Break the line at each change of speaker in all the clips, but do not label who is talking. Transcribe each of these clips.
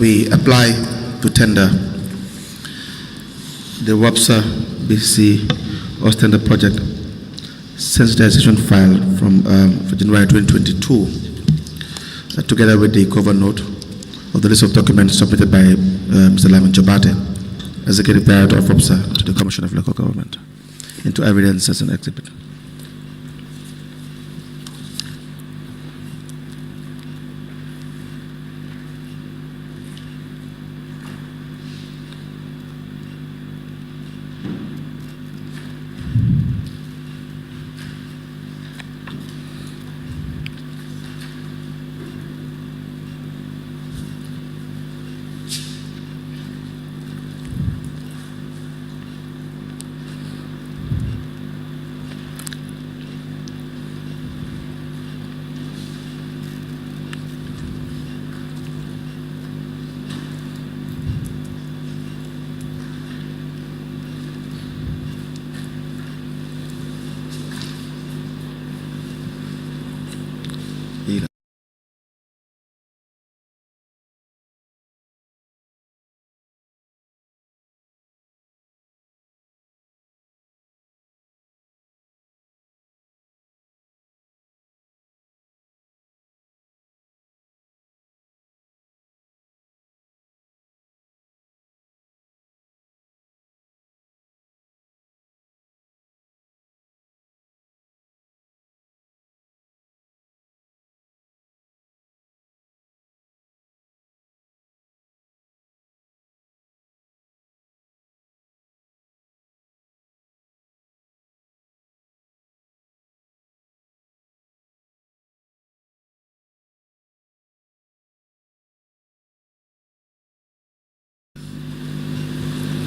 we apply to tender the WAPSA B.C.C. Ostender project sensitization file from for January 2022, together with the cover note of the list of documents submitted by Mr. Lamin Jobate, Executive Director of WAPSA, to the Commission of Local Government, into evidence as an exhibit.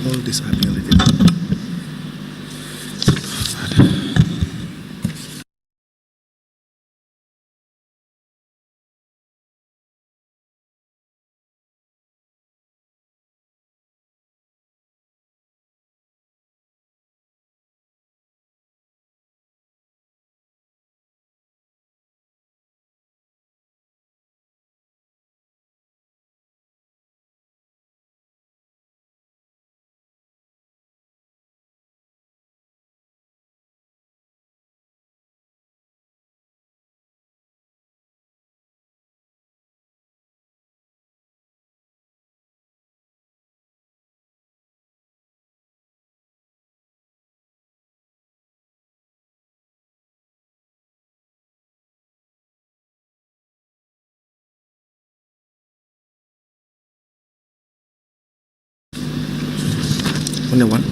All these are being written. Only one.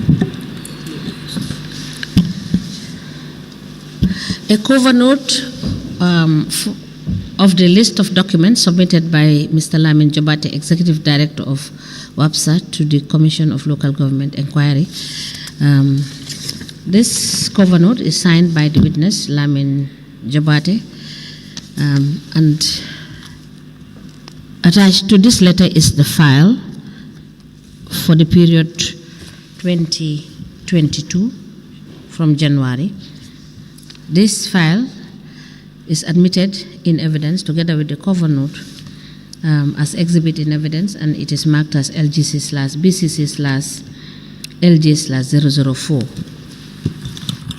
A cover note of the list of documents submitted by Mr. Lamin Jobate, Executive Director of WAPSA, to the Commission of Local Government Inquiry. This cover note is signed by the witness, Lamin Jobate, and attached to this letter is the file for the period 2022 from January. This file is admitted in evidence together with the cover note as exhibit in evidence, and it is marked as LGC/BCC/LJ/004.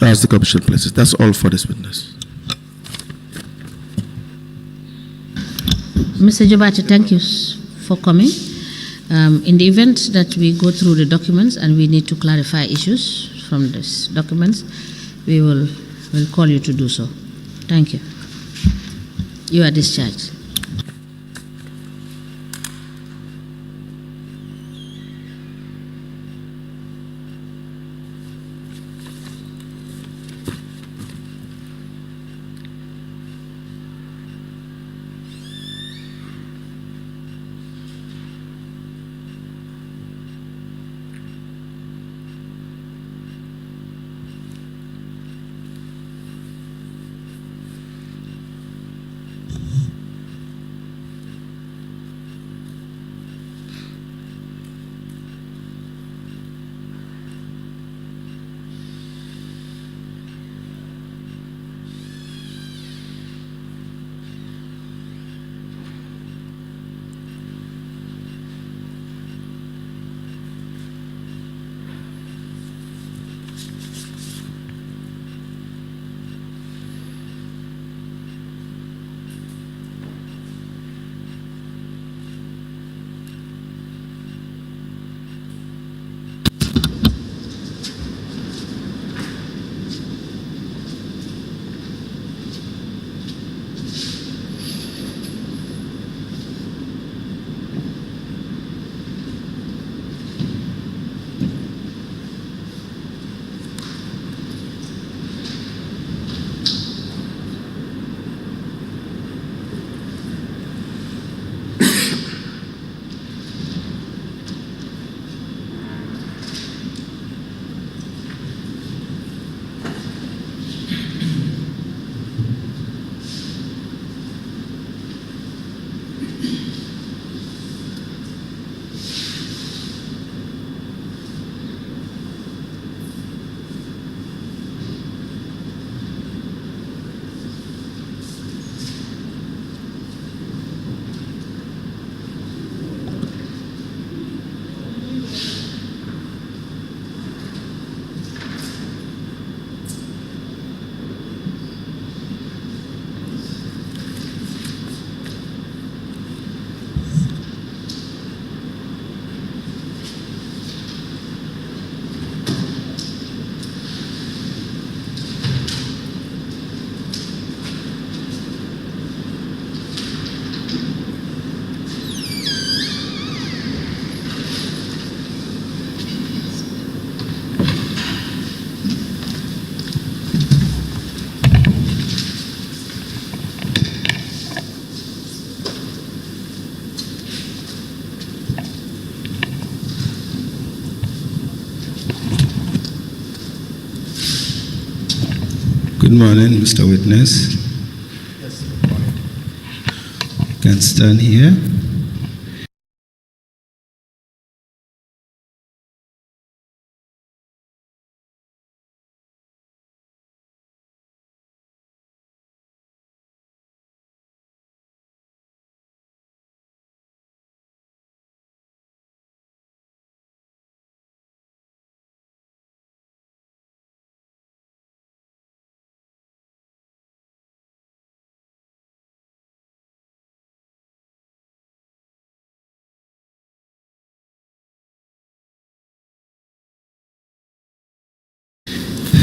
As the Commission places. That's all for this witness.
Mr. Jobate, thank you for coming. In the event that we go through the documents and we need to clarify issues from these documents, we will call you to do so. Thank you. You are discharged.
Good morning, Mr. Witness.
Yes, good morning.
You can stand here.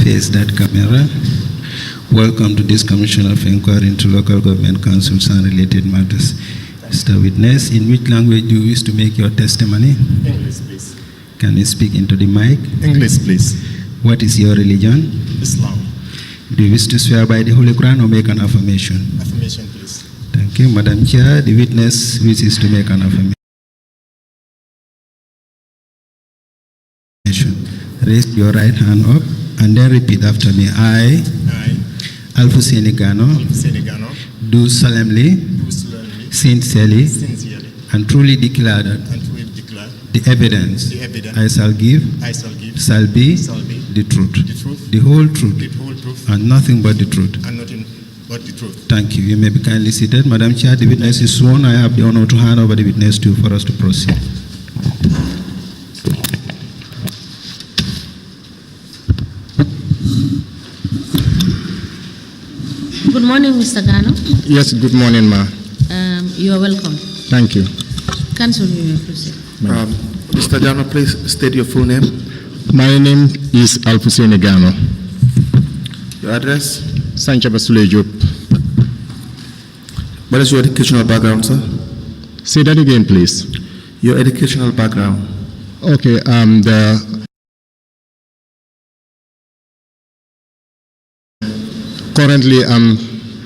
Face that camera. Welcome to this Commission of Inquiry into Local Government Councils and related matters. Mr. Witness, in which language do you wish to make your testimony?
English, please.
Can you speak into the mic?
English, please.
What is your religion?
Islam.
Do you wish to swear by the Holy Quran or make an affirmation?
Affirmation, please.
Thank you. Madam Chair, the witness wishes to make an affirmation. Raise your right hand up and then repeat after me. I, Alfuseni Gano,
Senegano,
do solemnly, sincerely, and truly declare that the evidence I shall give shall be the truth, the whole truth, and nothing but the truth. Thank you. You may be kindly seated. Madam Chair, the witness is sworn. I have the honor to hand over the witness to you for us to proceed.
Good morning, Mr. Gano.
Yes, good morning, ma.
You are welcome.
Thank you.
Counsel, you may proceed.
Mr. Gano, please state your full name.
My name is Alfuseni Gano.
Your address?
Sancha Basule Job.
What is your educational background, sir?
Say that again, please.
Your educational background.
Okay, currently I'm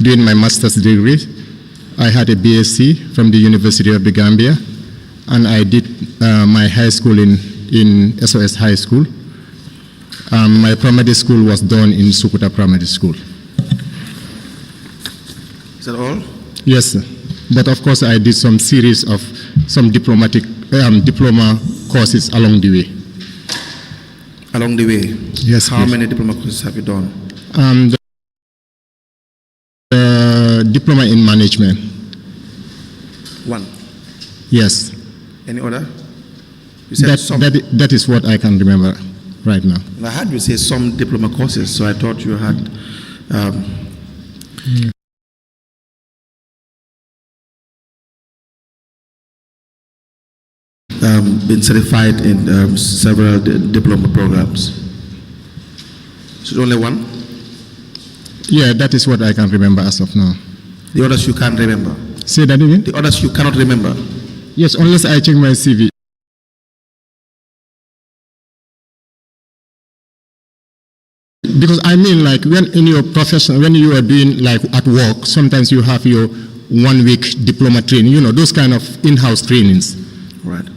doing my master's degree. I had a BSc from the University of the Gambia, and I did my high school in SOS High School. My primary school was done in Sukuta Primary School.
Is that all?
Yes, sir. But of course I did some series of some diploma courses along the way.
Along the way?
Yes,
How
please.
many diploma courses have you done?
The diploma in management.
One.
Yes.
Any other? You said some.
That is what I can remember right now.
I heard you say some diploma courses, so I thought you had been certified in several diploma programs. Is it only one?
Yeah, that is what I can remember as of now.
The others you can't remember?
Say that again?
The others you cannot remember?
Yes, unless I check my CV. Because I mean, like, when in your profession, when you are doing, like, at work, sometimes you have your 1 week diploma training, those kind of in-house trainings.
Right.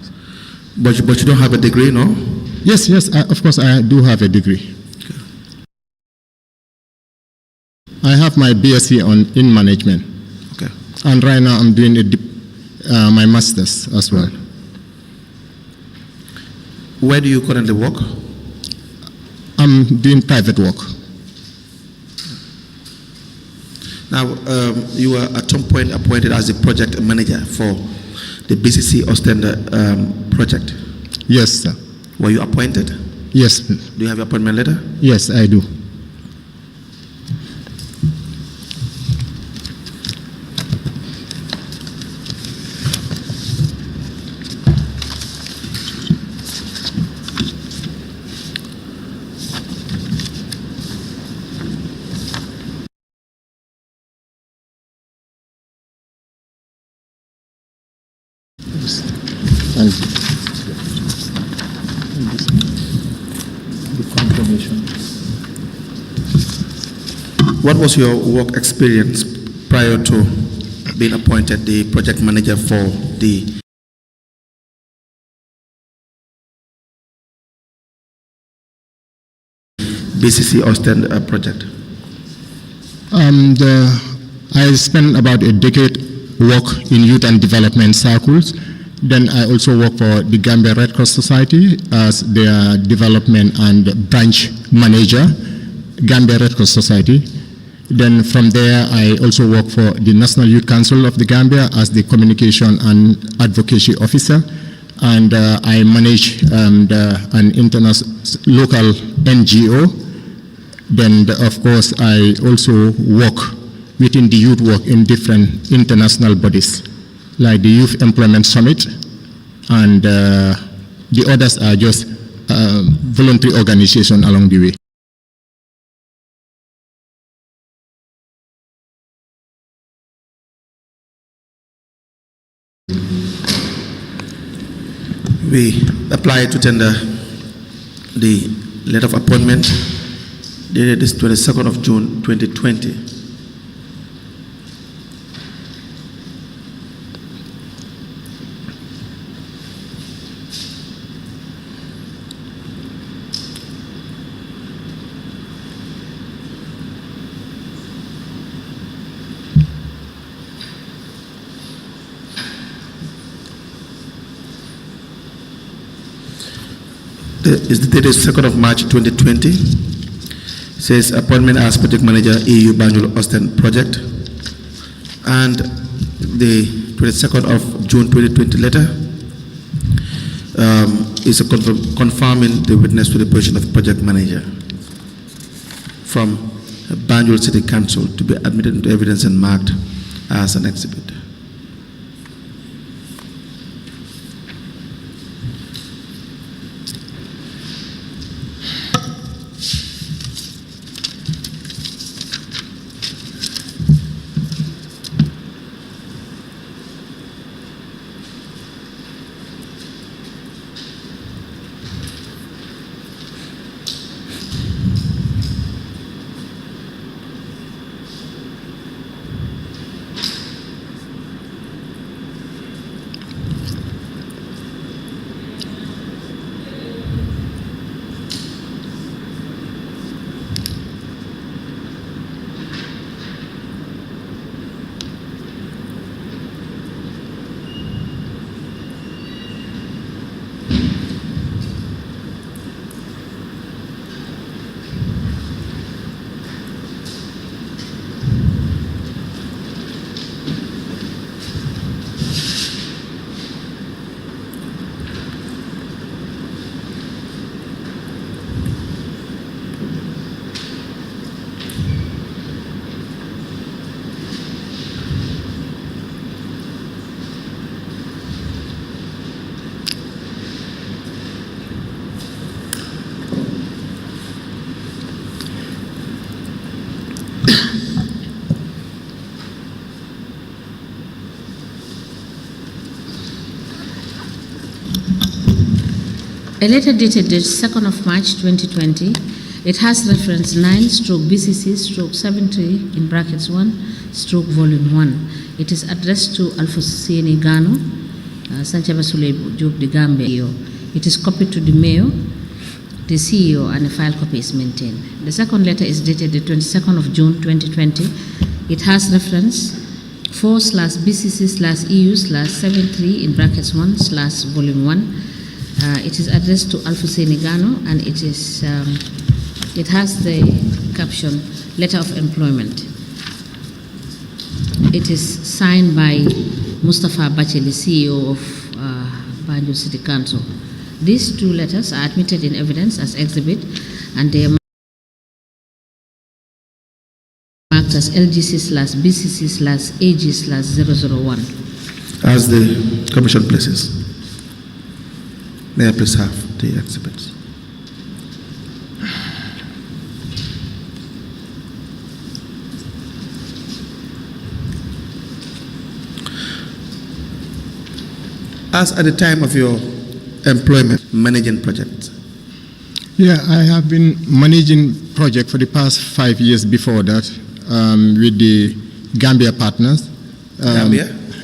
But you don't have a degree, no?
Yes, of course I do have a degree.
Okay.
I have my BSc in management.
Okay.
And right now I'm doing my master's as well.
Where do you currently work?
I'm doing private work.
Now, you were at some point appointed as the project manager for the BCC Ostender project.
Yes, sir.
Were you appointed?
Yes.
Do you have your appointment letter?
Yes, I do. And the confirmation.
What was your work experience prior to being appointed the project manager for the BCC Ostend project?
I spent about a decade work in youth and development circles. Then I also work for the Gambia Red Cross Society as their development and branch manager, Gambia Red Cross Society. Then from there, I also work for the National Youth Council of the Gambia as the communication and advocacy officer. And I manage an international local NGO. Then, of course, I also work within the youth work in different international bodies, like the Youth Employment Summit, and the others are just voluntary organizations along the way.
We apply to tender the letter of appointment dated this 22nd of June 2020. Is the dated 2nd of March 2020. It says appointment as project manager EU Banjul Austin project, and the 22nd of June 2020 letter is confirming the witness to the position of project manager from Banjul City Council to be admitted into evidence and marked as an exhibit.
A letter dated the 2nd of March 2020, it has reference 9/BCC/73 in brackets 1/volume 1. It is addressed to Alfoseni Gano, Sanchaba Job de Gambia. It is copied to the mayor, the CEO, and a file copy is maintained. The second letter is dated the 22nd of June 2020. It has reference 4/BCC/EU/73 in brackets 1/volume 1. It is addressed to Alfoseni Gano, and it has the caption letter of employment. It is signed by Mustafa Bacheli, CEO of Banjul City Council. These two letters are admitted in evidence as exhibit, and they are marked as LGC/BCC/AG/001.
As the Commission places. May I please have the exhibits? As at the time of your employment, managing projects.
Yeah, I have been managing project for the past 5 years before that with the Gambia Partners.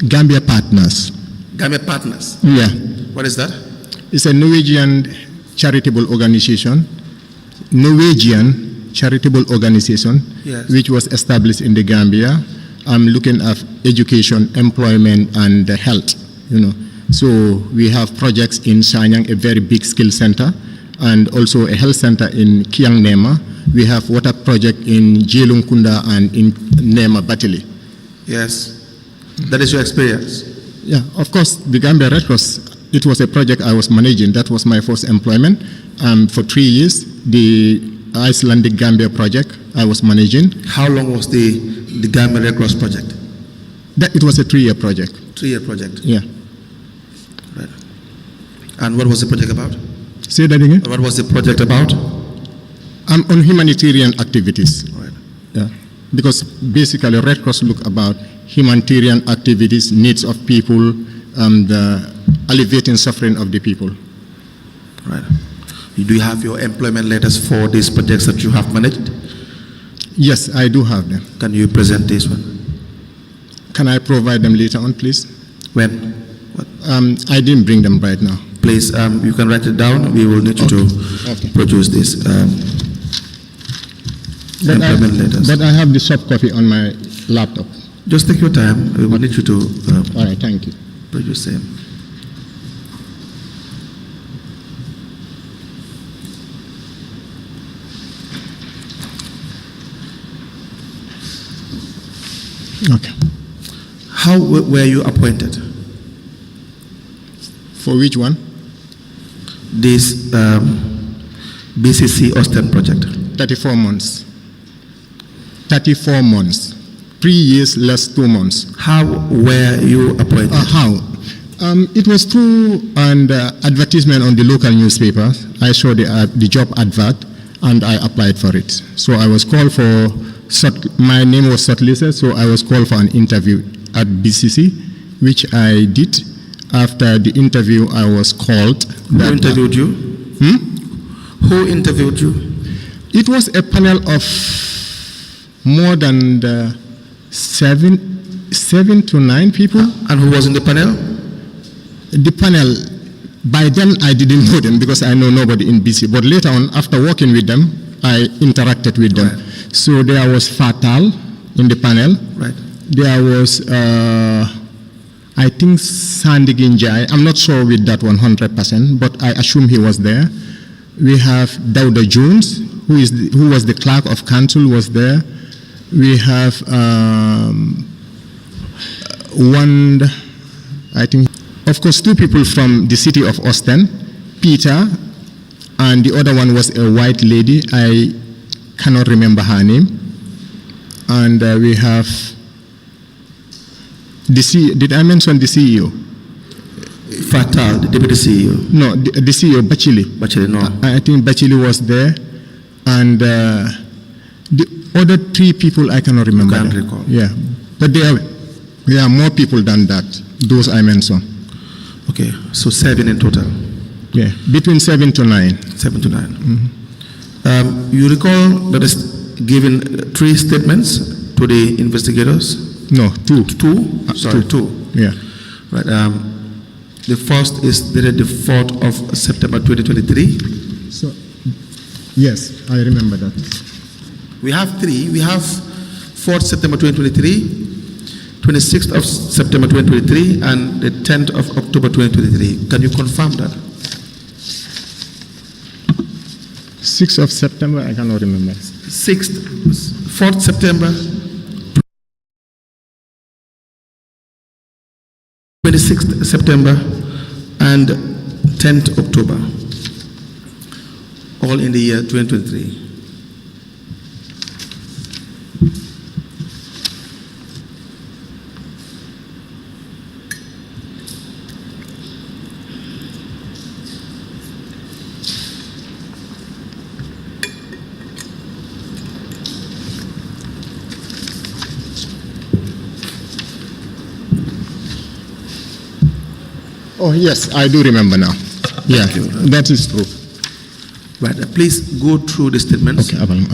Gambia Partners.
Gambia Partners.
Yeah.
What is that?
It's a Norwegian charitable organization. Norwegian charitable organization
Yes.
which was established in the Gambia. I'm looking at education, employment, and health. So we have projects in Sanyang, a very big skill center, and also a health center in Kiang Nema. We have water project in Jelungkunda and in Nema Batili.
Yes. That is your experience.
Yeah, of course, the Gambia Red Cross, it was a project I was managing. That was my first employment. For 3 years, the Icelandic Gambia project I was managing.
How long was the Gambia Red Cross project?
It was a 3-year project.
3-year project.
Yeah.
Right. And what was the project about?
Say that again?
What was the project about?
On humanitarian activities.
Right.
Yeah. Because basically Red Cross look about humanitarian activities, needs of people, the alleviating suffering of the people.
Right. Do you have your employment letters for these projects that you have managed?
Yes, I do have them.
Can you present this one?
Can I provide them later on, please?
When? What?
I didn't bring them right now.
Please, you can write it down. We will need you to produce this employment letters.
But I have the soft copy on my laptop.
Just take your time. We will need you to
All right, thank you.
produce them.
Okay.
How were you appointed?
For which one?
This BCC Austin project.
34 months. 34 months. 3 years less 2 months.
How were you appointed?
How? It was through an advertisement on the local newspaper. I saw the job advert and I applied for it. So I was called for, my name was shortlisted, so I was called for an interview at BCC, which I did. After the interview, I was called.
Who interviewed you? Who interviewed you?
It was a panel of more than 7 to 9 people.
And who was in the panel?
The panel, by then I didn't know them because I know nobody in BC. But later on, after working with them, I interacted with them.
Right.
So there was Fatal in the panel.
Right.
There was, I think, Sandy Ginjai. I'm not sure with that 100%, but I assume he was there. We have Dauda Jones, who was the clerk of council, was there. We have one, I think, of course, 2 people from the city of Austin, Peter, and the other one was a white lady. I cannot remember her name. And we have the CEO. Did I mention the CEO?
Fatal, the deputy CEO.
No, the CEO, Bachili.
Bachili, no.
I think Bachili was there. And the other 3 people, I cannot remember.
Can't
them.
recall.
Yeah. But there are more people than that, those I mentioned.
Okay, so 7 in total.
Yeah, between 7 to 9.
7 to 9. You recall that is given 3 statements to the investigators?
No, 2.
2? Sorry, 2.
Yeah.
Right. The first is dated the 4th of September 2023.
So, yes, I remember that.
We have 3. We have 4th September 2023, 26th of September 2023, and the 10th of October 2023. Can you confirm that?
6th of September, I cannot remember.
4th September, 26th September, and 10th October, all in the year 2023.
Oh, yes, I do remember now. Yeah, that is true.
Right. Please go through the statements.
Okay, Abang.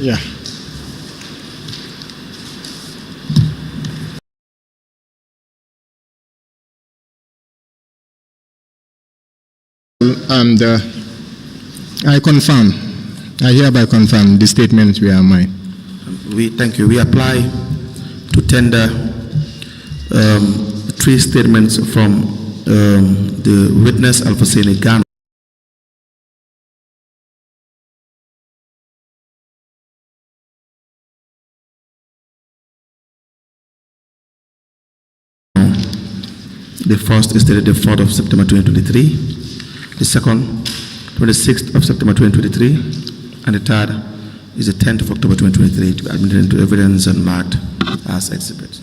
Yeah. I hereby confirm the statements were mine.
Thank you. We apply to tender 3 statements from the witness Alphonsine Ghana. The first is dated the 4th of September 2023, the second, 26th of September 2023, and the third is the 10th of October 2023 to be admitted into evidence and marked as exhibits.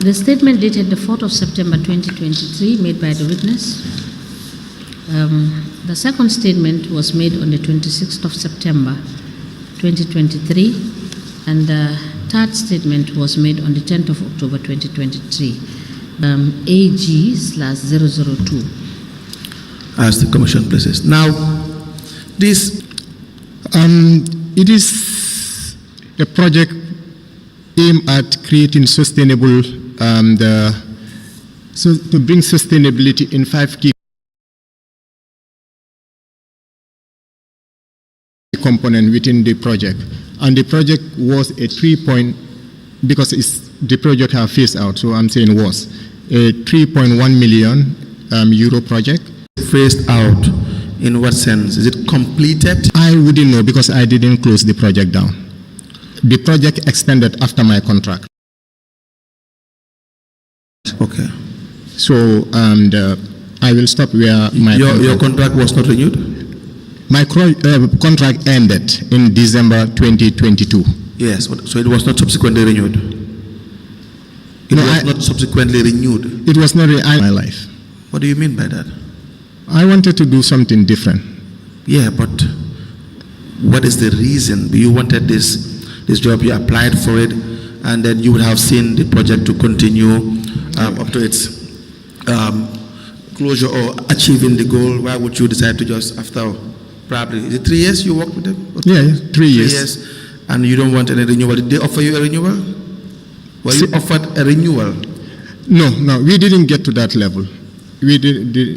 The statement dated the 4th of September 2023 made by the witness. The second statement was made on the 26th of September 2023, and the third statement was made on the 10th of October 2023, AG/002.
As the Commission places. Now, this
it is a project aimed at creating sustainable, to bring sustainability in 5 key component within the project, and the project was a 3 because the project have phased out, so I'm saying was a 3.1 million euro project.
phased out in what sense? Is it completed?
I wouldn't know because I didn't close the project down. The project extended after my contract.
Okay.
So I will stop where my
your contract was not renewed?
My contract ended in December 2022.
Yes, so it was not subsequently renewed. It was not subsequently renewed.
It was not in my life.
What do you mean by that?
I wanted to do something different.
Yeah, but what is the reason? You wanted this job, you applied for it, and then you would have seen the project to continue up to its closure or achieving the goal. Why would you decide to just after probably is it 3 years you worked with them?
Yeah, 3 years.
3 years, and you don't want any renewal. Did they offer you a renewal? Were you offered a renewal?
No, we didn't get to that level.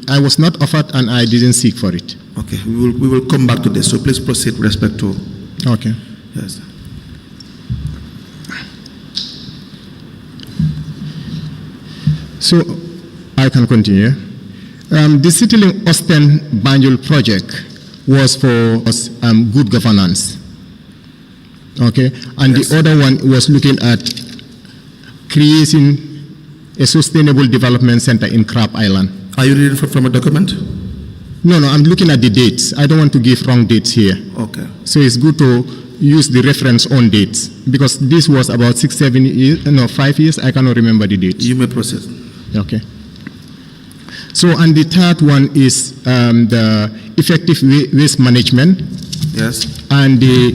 I was not offered, and I didn't seek for it.
Okay, we will come back to this. So please proceed with respect to.
Okay.
Yes.
So I can continue. The Citylink Austin Banjul project was for good governance. Okay, and yes. The other one was looking at creating a sustainable development center in Crab Island.
Are you reading from a document?
No, I'm looking at the dates. I don't want to give wrong dates here.
Okay.
So it's good to use the reference on dates because this was about 5 years. I cannot remember the dates.
You may proceed.
Okay. So, and the third one is the effective waste management.
Yes.
And the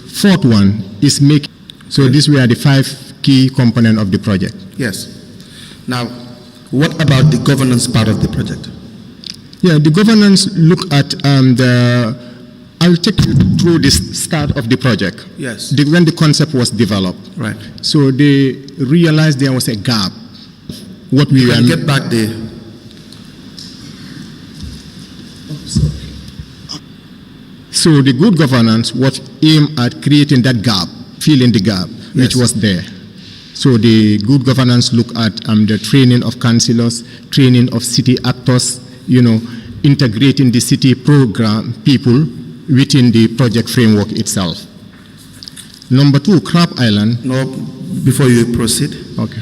fourth one is making. So
okay.
These were the 5 key components of the project.
Yes. Now, what about the governance part of the project?
Yeah, the governance look at I'll take you through the start of the project.
Yes.
When the concept was developed.
Right.
So they realized there was a gap. What we
can get back there.
So the good governance was aimed at creating that gap, filling the gap, yes. Which was there. So the good governance look at the training of councillors, training of city actors, integrating the city program people within the project framework itself. Number 2, Crab Island.
No, before you proceed.
Okay.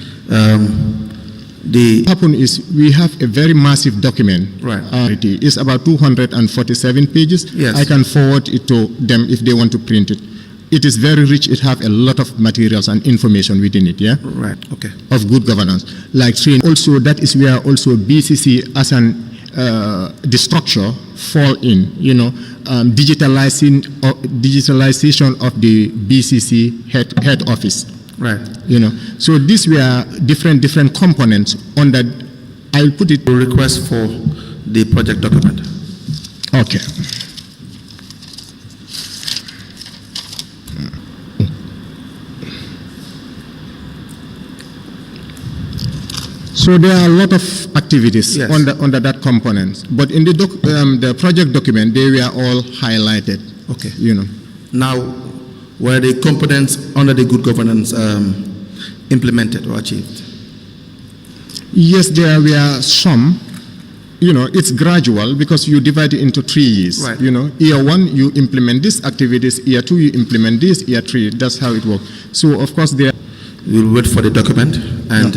What
happened is we have a very massive document.
Right.
It's about 247 pages.
Yes.
I can forward it to them if they want to print it. It is very rich. It has a lot of materials and information within it. Yeah.
Right. Okay.
Of good governance, like training. Also, that is where also BCC as the structure fall in. Digitalization of the BCC head office.
Right.
You know, so these were different components on that. I'll put it.
Request for the project document.
Okay. So there are a lot of activities
Yes.
under that component, but in the project document, they were all highlighted.
Okay.
You know.
Now, were the components under the good governance implemented or achieved?
Yes, there were some. You know, it's gradual because you divide it into 3 years.
Right.
You know, year 1 you implement these activities, year 2 you implement this, year 3 that's how it works. So of course there.
We'll wait for the document and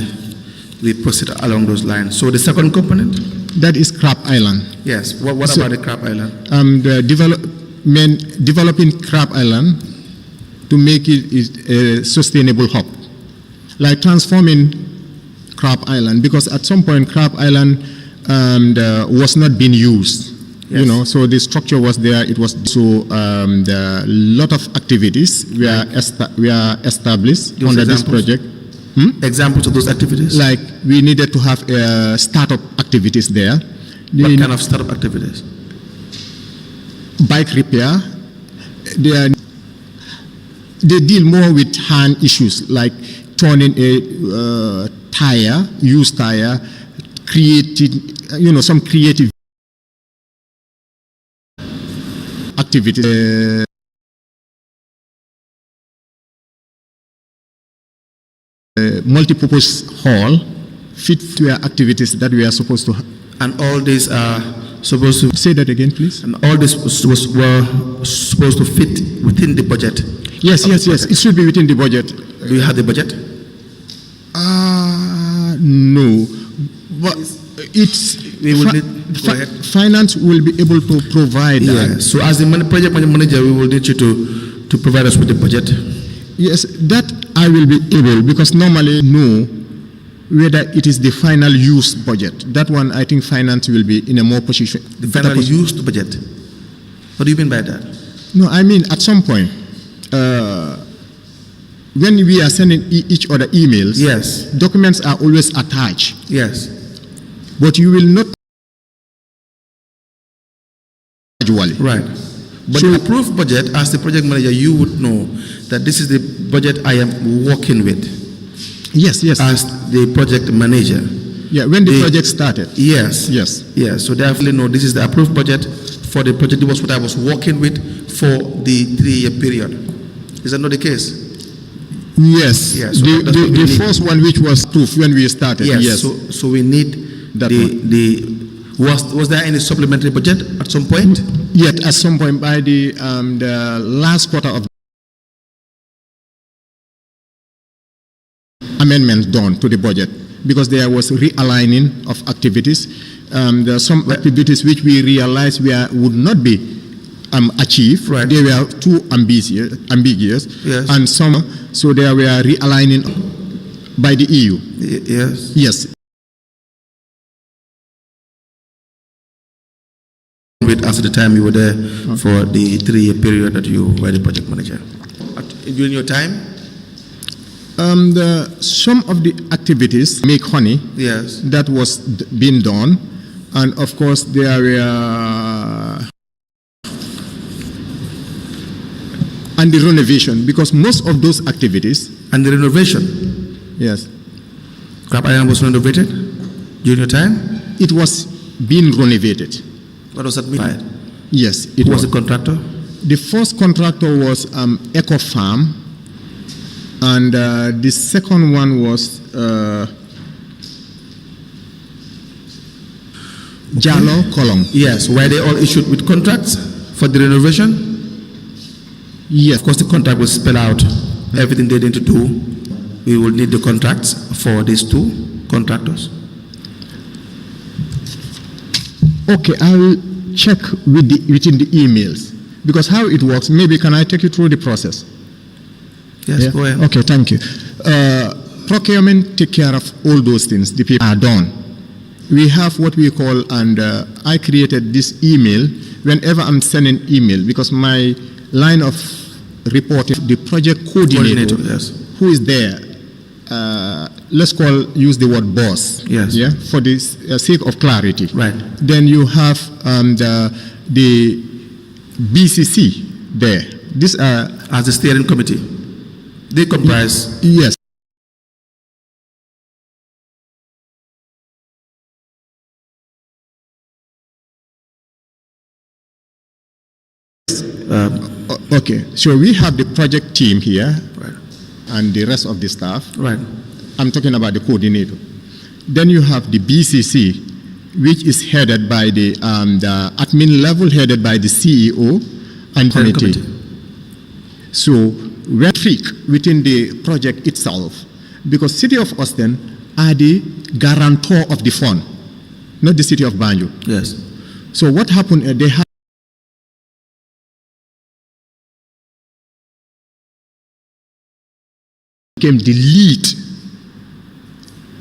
we proceed along those lines. So the second component?
That is Crab Island.
Yes. What about the Crab Island?
Developing Crab Island to make it a sustainable hub, like transforming Crab Island, because at some point Crab Island was not being used.
Yes.
You know, so the structure was there. It was so the lot of activities were established under this project.
Examples of those activities?
Like we needed to have startup activities there.
What kind of startup activities?
Bike repair. They deal more with hand issues like turning a tire, used tire, creating, you know, some creative activities. Multi-purpose hall fit to activities that we are supposed to.
And all these are supposed to.
Say that again, please.
And all this were supposed to fit within the budget.
Yes. It should be within the budget.
Do you have the budget?
No, but it's.
We will need. Go ahead.
Finance will be able to provide that.
Yeah. So as the project manager, we will need you to provide us with the budget.
Yes, that I will be able, because normally know whether it is the final use budget. That one, I think finance will be in a more position.
The final used budget. What do you mean by that?
No, I mean at some point, when we are sending each other emails,
yes,
documents are always attached.
Yes.
But you will not gradually.
Right. But
So-
the approved budget, as the project manager, you would know that this is the budget I am working with
Yes.
as the project manager.
Yeah, when the project started.
Yes.
Yes.
Yes. So definitely know this is the approved budget for the project. It was what I was working with for the 3-year period. Is that not the case?
Yes.
Yeah, so
the
that's what we
the
need.
first one, which was proof when we started. Yes.
So we need
That
was there any supplementary budget at some point?
Yet at some point by the last quarter of amendments done to the budget, because there was realigning of activities. There are some activities which we realized would not be achieved.
Right.
They were too ambiguous.
Yes.
And some, so they were realigning by the EU.
Yes.
Yes.
At the time you were there for the 3-year period that you were the project manager. During your time?
Some of the activities make honey.
Yes.
That was being done, and of course there were and the renovation, because most of those activities.
And the renovation?
Yes.
Crab Island was renovated during your time?
It was being renovated.
What does that mean?
Yes, it
Who
was.
was the contractor?
The first contractor was Eco Farm, and the second one was Jalo Kolong.
Yes. Were they all issued with contracts for the renovation?
Yes.
Of course, the contract will spell out everything they need to do. We will need the contracts for these 2 contractors.
Okay, I will check within the emails, because how it works. Maybe can I take you through the process?
Yes,
Yeah?
go ahead.
Okay, thank you. Procurement take care of all those things. The people are done. We have what we call, and I created this email whenever I'm sending email, because my line of reporting, the project coordinator.
Yes.
who is there, let's use the word boss.
Yes.
Yeah, for the sake of clarity.
Right.
Then you have the BCC there. These are
As the steering committee, they comprise.
yes. Okay, so we have the project team here,
Right.
and the rest of the staff.
Right.
I'm talking about the coordinator. Then you have the BCC, which is headed by the admin level, headed by the CEO and
Steering
committee. So we're trick within the project itself, because City of Austin are the guarantor of the fund, not the City of Banjul.
Yes.
So what happened? They have became the lead.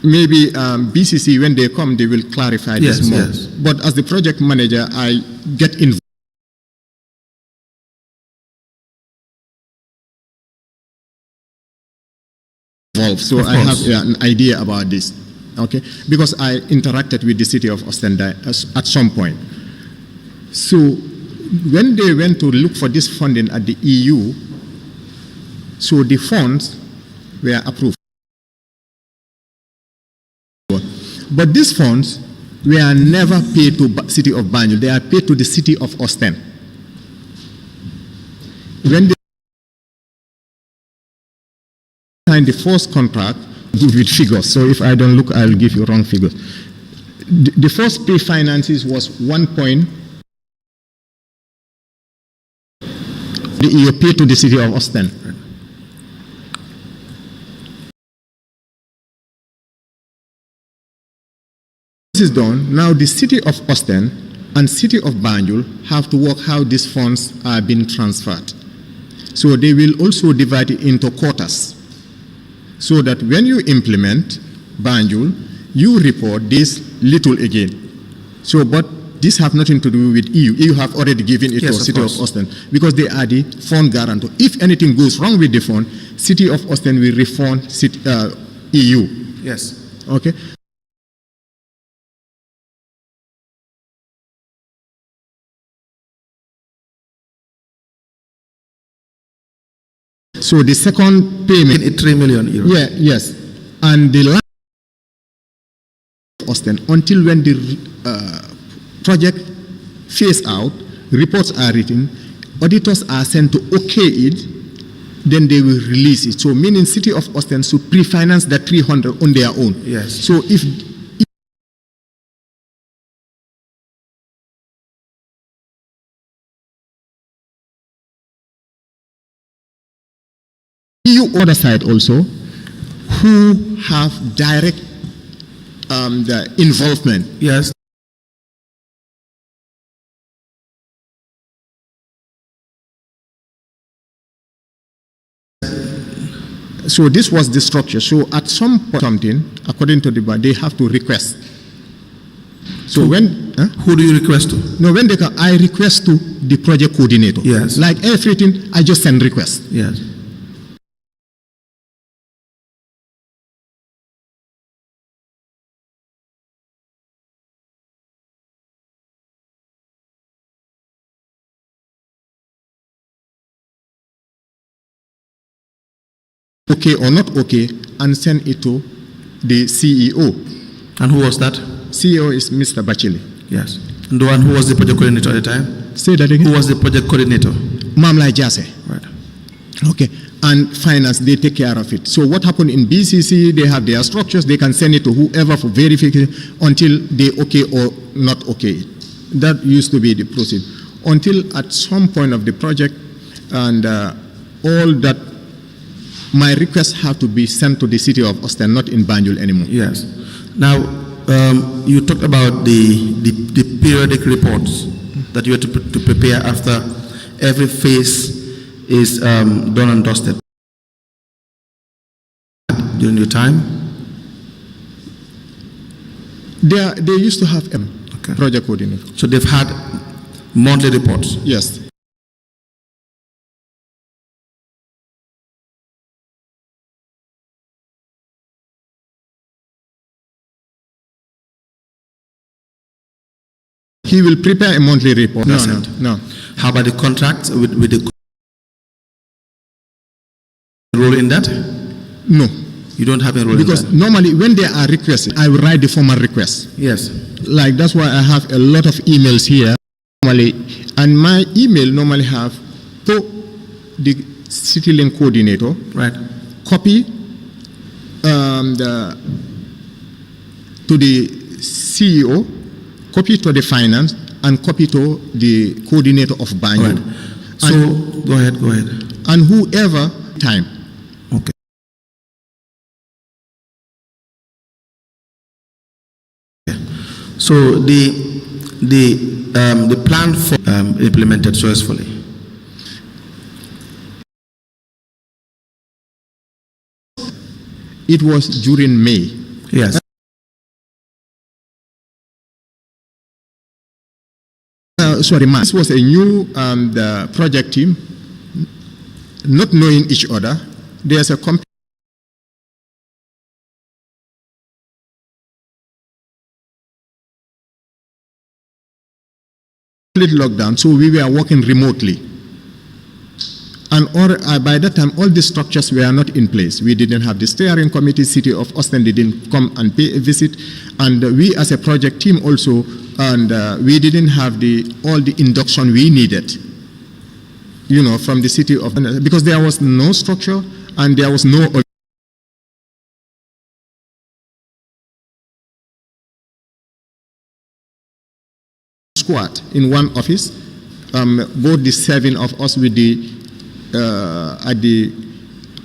Maybe BCC, when they come, they will clarify
Yes,
this more.
yes.
But as the project manager, I get involved. So
Of
I have
course.
an idea about this, okay? Because I interacted with the City of Austin at some point. So when they went to look for this funding at the EU, so the funds were approved. But these funds were never paid to City of Banjul. They are paid to the City of Austin. When they signed the first contract with figures, so if I don't look, I'll give you wrong figures. The first pay finances was 1 point. The EU paid to the City of Austin. This is done. Now the City of Austin and City of Banjul have to work how these funds are being transferred. So they will also divide it into quotas, so that when you implement Banjul, you report this little again. So, but this have nothing to do with EU. EU have already given it
Yes,
to
of
City
course.
of Austin, because they are the fund guarantor. If anything goes wrong with the fund, City of Austin will refund EU.
Yes.
Okay. So the second payment,
In 3 million euros.
yeah, yes, and the last Austin until when the project phase out, reports are written, auditors are sent to okay it, then they will release it. So meaning City of Austin should pre-finance that 300 on their own.
Yes.
So if EU other side also, who have direct the involvement.
Yes.
So this was the structure. So at some point, something, according to the bar, they have to request. So when,
Who do you request to?
no, when they come, I request to the project coordinator.
Yes.
Like everything, I just send request.
Yes.
Okay or not okay, and send it to the CEO.
And who was that?
CEO is Mr. Bachili.
Yes. And the one who was the project coordinator at the time?
Say that
Who
again.
was the project coordinator?
Mamla Jase.
Right.
Okay. And finance, they take care of it. So what happened in BCC, they have their structures, they can send it to whoever for verification until they okay or not okay. That used to be the process. Until at some point of the project, and all that, my requests have to be sent to the City of Austin, not in Banjul anymore.
Yes. Now, you talked about the periodic reports that you have to prepare after every phase is done and dusted. During your time?
They used to have a
Okay.
project coordinator.
So they've had monthly reports.
Yes. He will prepare a monthly report.
That's
No.
How about the contract with the role in that?
No.
You don't have a role
Because
in that?
normally when there are requests, I will write the formal request.
Yes.
Like that's why I have a lot of emails here. Normally, and my email normally have to the city link coordinator,
Right.
copy to the CEO, copy to the finance, and copy to the coordinator of Banjul.
Right. So go ahead.
And whoever time.
Okay. So the plan for implemented successfully.
It was during May.
Yes.
March. This was a new the project team, not knowing each other. There's a complete lockdown, so we were working remotely. And by that time, all the structures were not in place. We didn't have the steering committee. City of Austin didn't come and pay a visit. And we as a project team also, and we didn't have all the induction we needed, from the city of, because there was no structure and there was no squad in one office. Both the 7 of us with at the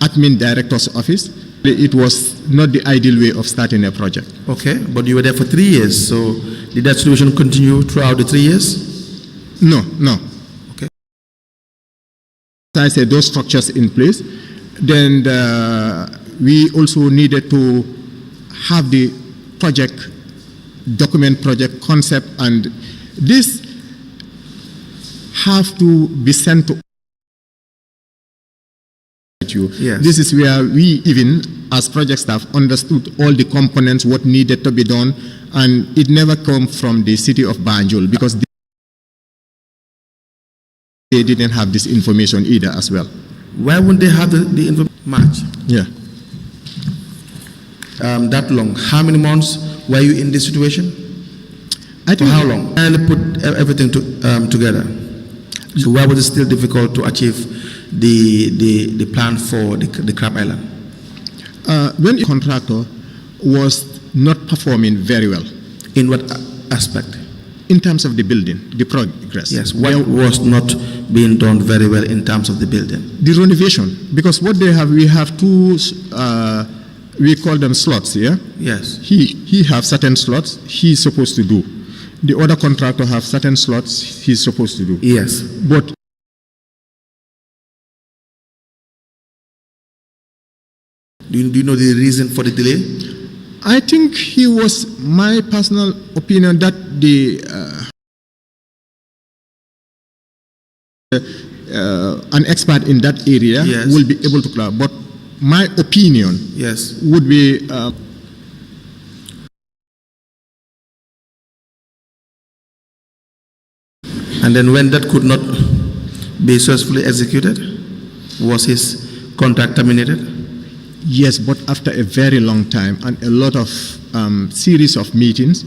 admin director's office. It was not the ideal way of starting a project.
Okay, but you were there for 3 years, so did that situation continue throughout the 3 years?
No.
Okay.
As I said, those structures in place. Then we also needed to have the project concept, and this have to be sent to you.
Yes.
This is where we, even as project staff, understood all the components, what needed to be done, and it never come from the city of Banjul because they didn't have this information either as well.
Why wouldn't they have the information? March.
Yeah.
That long. How many months were you in this situation?
I
For
think
how long? And put everything together. So why was it still difficult to achieve the plan for the Crab Island?
when the contractor was not performing very well.
In what aspect?
In terms of the building, the progress.
Yes, what was not being done very well in terms of the building?
The renovation, because what they have, we have two, we call them slots, yeah?
Yes.
He have certain slots he's supposed to do. The other contractor have certain slots he's supposed to do.
Yes.
But
do you know the reason for the delay?
I think he was, my personal opinion, that an expert in that area
Yes.
will be able to clarify. But my opinion
Yes.
would be
And then when that could not be successfully executed, was his contract terminated?
yes, but after a very long time and a lot of series of meetings,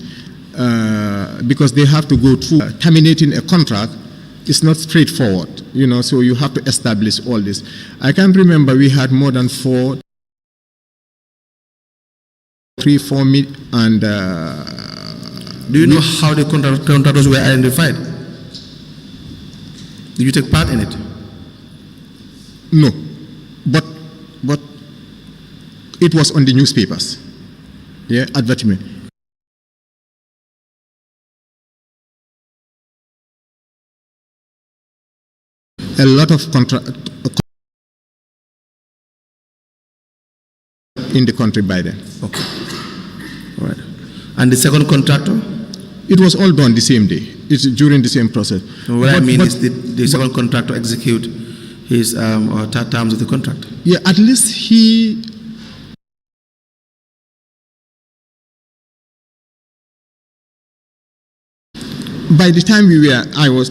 because they have to go through terminating a contract. It's not straightforward, you know, so you have to establish all this. I can remember we had more than 4 meet, and
Do you know how the contractors were identified? Did you take part in it?
no, but it was on the newspapers, yeah, advertisement. A lot of in the country by then.
Okay. All right. And the second contractor?
It was all done the same day. It's during the same process.
What I mean is the second contractor execute his terms of the contract?
Yeah, at least he. By by the time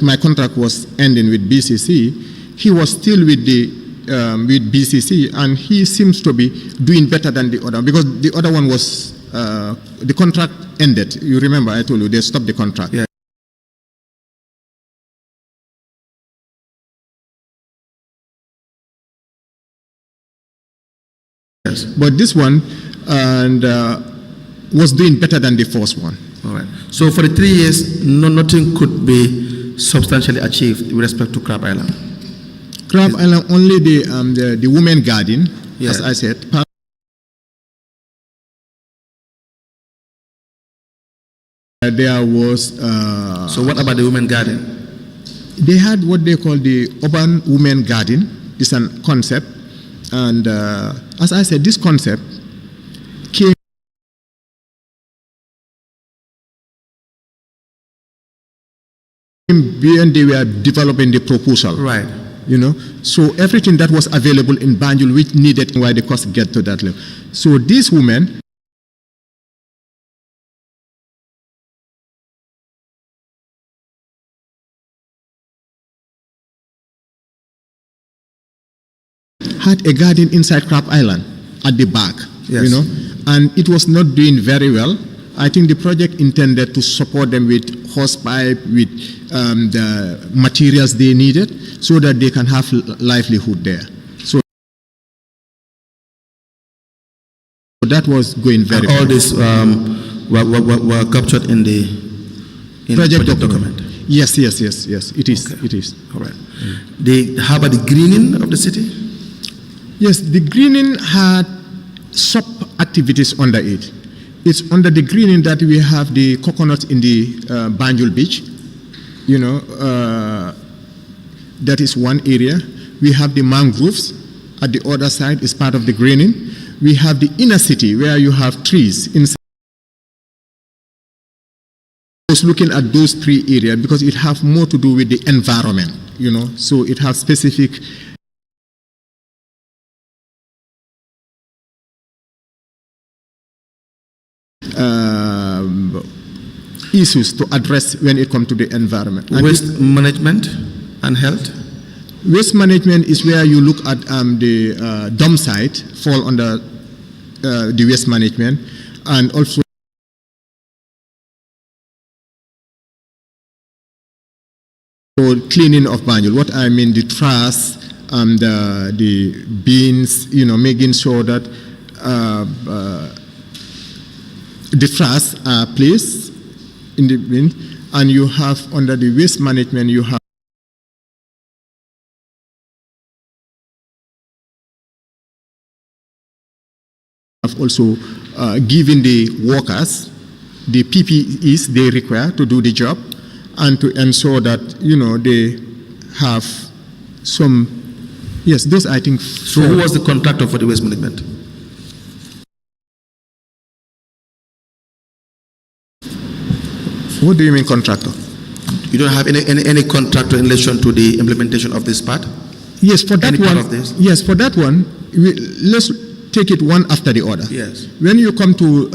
my contract was ending with BCC, he was still with BCC, and he seems to be doing better than the other, because the other one was, the contract ended. You remember I told you they stopped the contract.
Yeah. Yes.
But this one was doing better than the first one.
All right. So for the 3 years, nothing could be substantially achieved with respect to Crab Island.
Crab Island, only the women garden,
Yes.
as I said. There was.
So what about the women garden?
They had what they call the urban women garden. It's a concept, and as I said, this concept came when they were developing the proposal.
Right.
You know, so everything that was available in Banjul, which needed why the cost get to that level. So these women had a garden inside Crab Island at the back,
Yes.
you know, and it was not doing very well. I think the project intended to support them with hosepipe, with the materials they needed, so that they can have livelihood there. So that was going very
And all
well.
this were captured in the project document.
Yes, it is.
Okay.
It is.
All right. How about the greening of the city?
Yes, the greening had sub-activities under it. It's under the greening that we have the coconuts in the Banjul Beach. You know, that is one area. We have the mangroves at the other side, is part of the greening. We have the inner city where you have trees inside. I was looking at those 3 areas because it has more to do with the environment, you know, so it has specific issues to address when it comes to the environment. And
Waste management and health?
waste management is where you look at the dump site fall under the waste management, and also cleaning of Banjul. What I mean, the trash, the bins, you know, making sure that the trash are placed in the bin, and you have under the waste management, you have also given the workers the PPEs they require to do the job, and to ensure that, you know, they have some, yes, those I think.
So who was the contractor for the waste management?
What do you mean contractor?
You don't have any contractor in relation to the implementation of this part?
Yes, for that
Any part
one.
of this?
Yes, for that one, let's take it one after the other.
Yes.
When you come to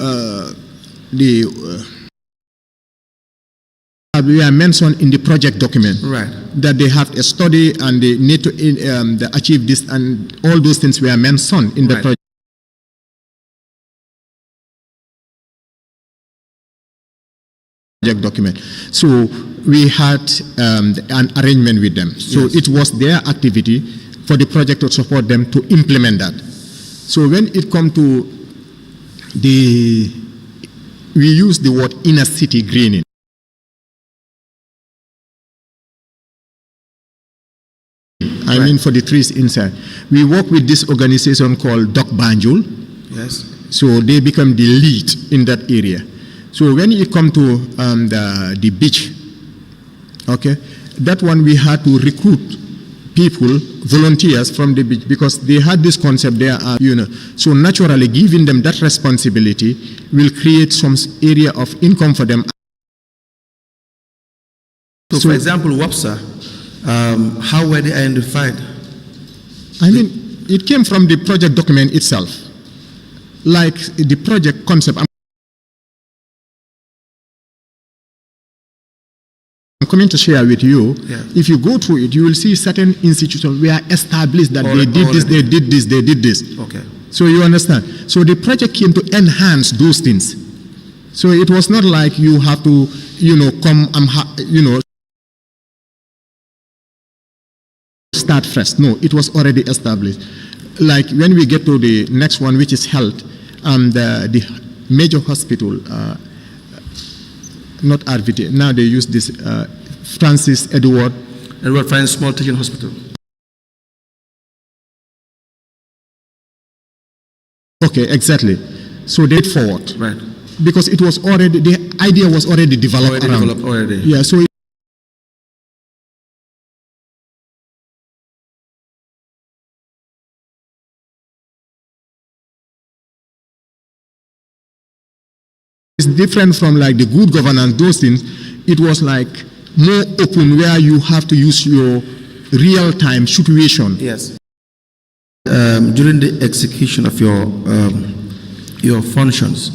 we are mentioned in the project document,
Right.
that they have a study and they need to they achieve this, and all those things were mentioned in the
Right.
project document. So we had an arrangement with them. So
Yes.
it was their activity for the project to support them to implement that. So when it comes to we use the word inner city greening. I mean, for the trees inside. We work with this organization called Doc Banjul.
Yes.
So they become the lead in that area. So when it comes to the beach, okay, that one we had to recruit people, volunteers from the beach, because they had this concept there, you know. So naturally, giving them that responsibility will create some area of income for them.
So for example, WAPSA, how were they identified?
I mean, it came from the project document itself. Like the project concept. coming to share with you.
Yeah.
If you go through it, you will see certain institutions were established that they did this, they did this, they did this.
Okay.
So you understand? So the project came to enhance those things. So it was not like you have to, start fresh. No, it was already established. Like when we get to the next one, which is health, the major hospital, not RVT, now they use this Francis Edward
Francis Small Teaching Hospital.
Okay, exactly. So they forward.
Right.
Because it was already, the idea was already developed
Already.
Yeah, so it's different from like the good governance, those things. It was like more open where you have to use your real-time situation.
Yes. During the execution of your functions,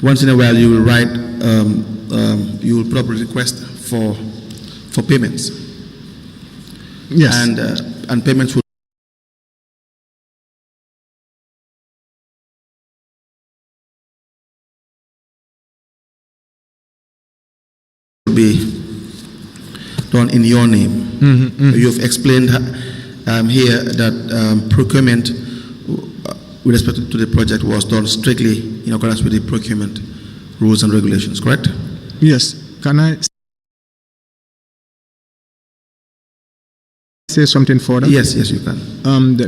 once in a while you will write, you will probably request for payments.
Yes.
And payments will be done in your name. You've explained here that procurement with respect to the project was done strictly in accordance with the procurement rules and regulations, correct?
Yes. Can I say something further?
Yes, you can.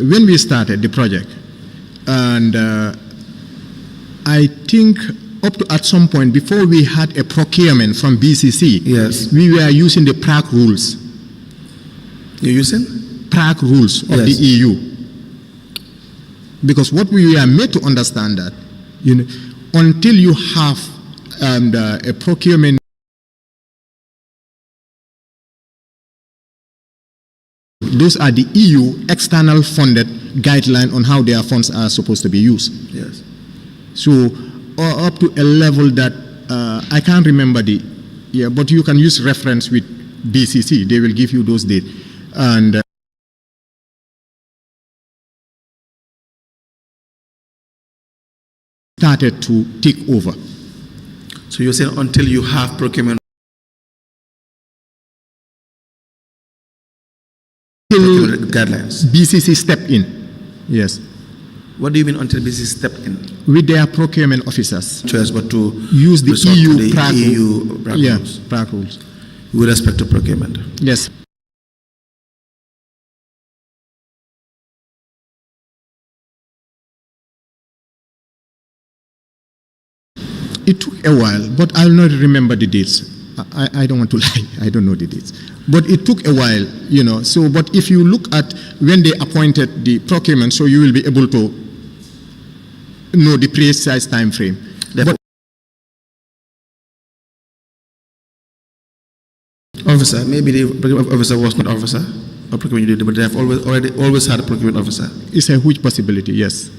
When we started the project, and I think up to at some point before we had a procurement from BCC,
yes,
we were using the Prague rules.
You're using?
Prague rules of the EU. Because what we are made to understand that, until you have a procurement, those are the EU external funded guideline on how their funds are supposed to be used.
Yes.
So up to a level that I can't remember but you can use reference with BCC. They will give you those dates. And started to take over.
So you're saying until you have procurement guidelines?
BCC stepped in. Yes.
What do you mean until BCC stepped in?
With their procurement officers.
Choice, but to
use the EU
Prague
rules.
With respect to procurement.
Yes. It took a while, but I'll not remember the dates. I don't want to lie. I don't know the dates. But it took a while, So, but if you look at when they appointed the procurement, so you will be able to know the precise time frame.
Officer, maybe the procurement officer was not officer or procurement unit, but they have always had a procurement officer.
It's a huge possibility, yes.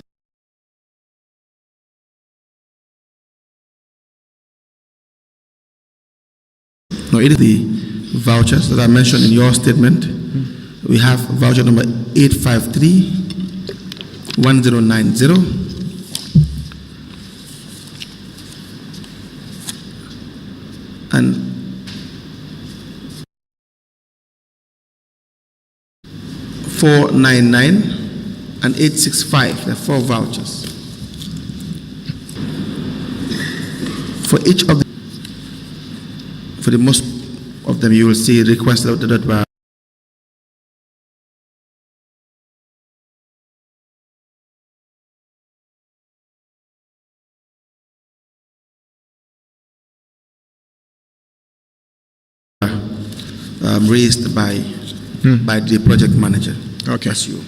No, it is the vouchers that are mentioned in your statement. We have voucher number 853-1090 and 499 and 865. There are 4 vouchers. For each of for the most of them, you will see requests that were raised by the project manager.
Okay.
That's you.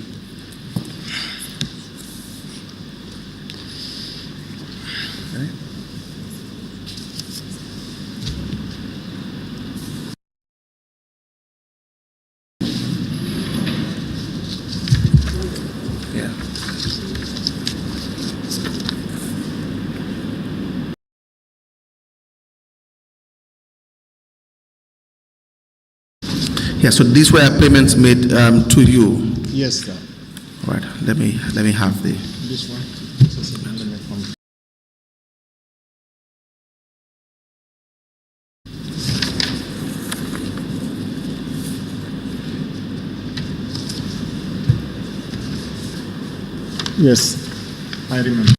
Yeah, so these were payments made to you.
Yes, sir.
All right, let me have the.
This one. Yes, I remember.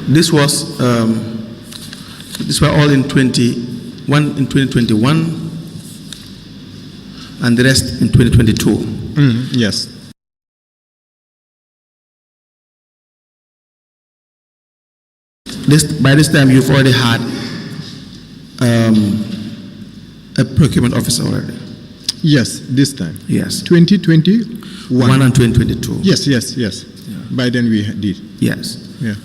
This was these were all in 2021, and the rest in 2022.
Yes.
By this time, you've already had a procurement officer already.
Yes, this time.
Yes.
2021.
And 2022.
Yes. By then we did.
Yes.
Yeah.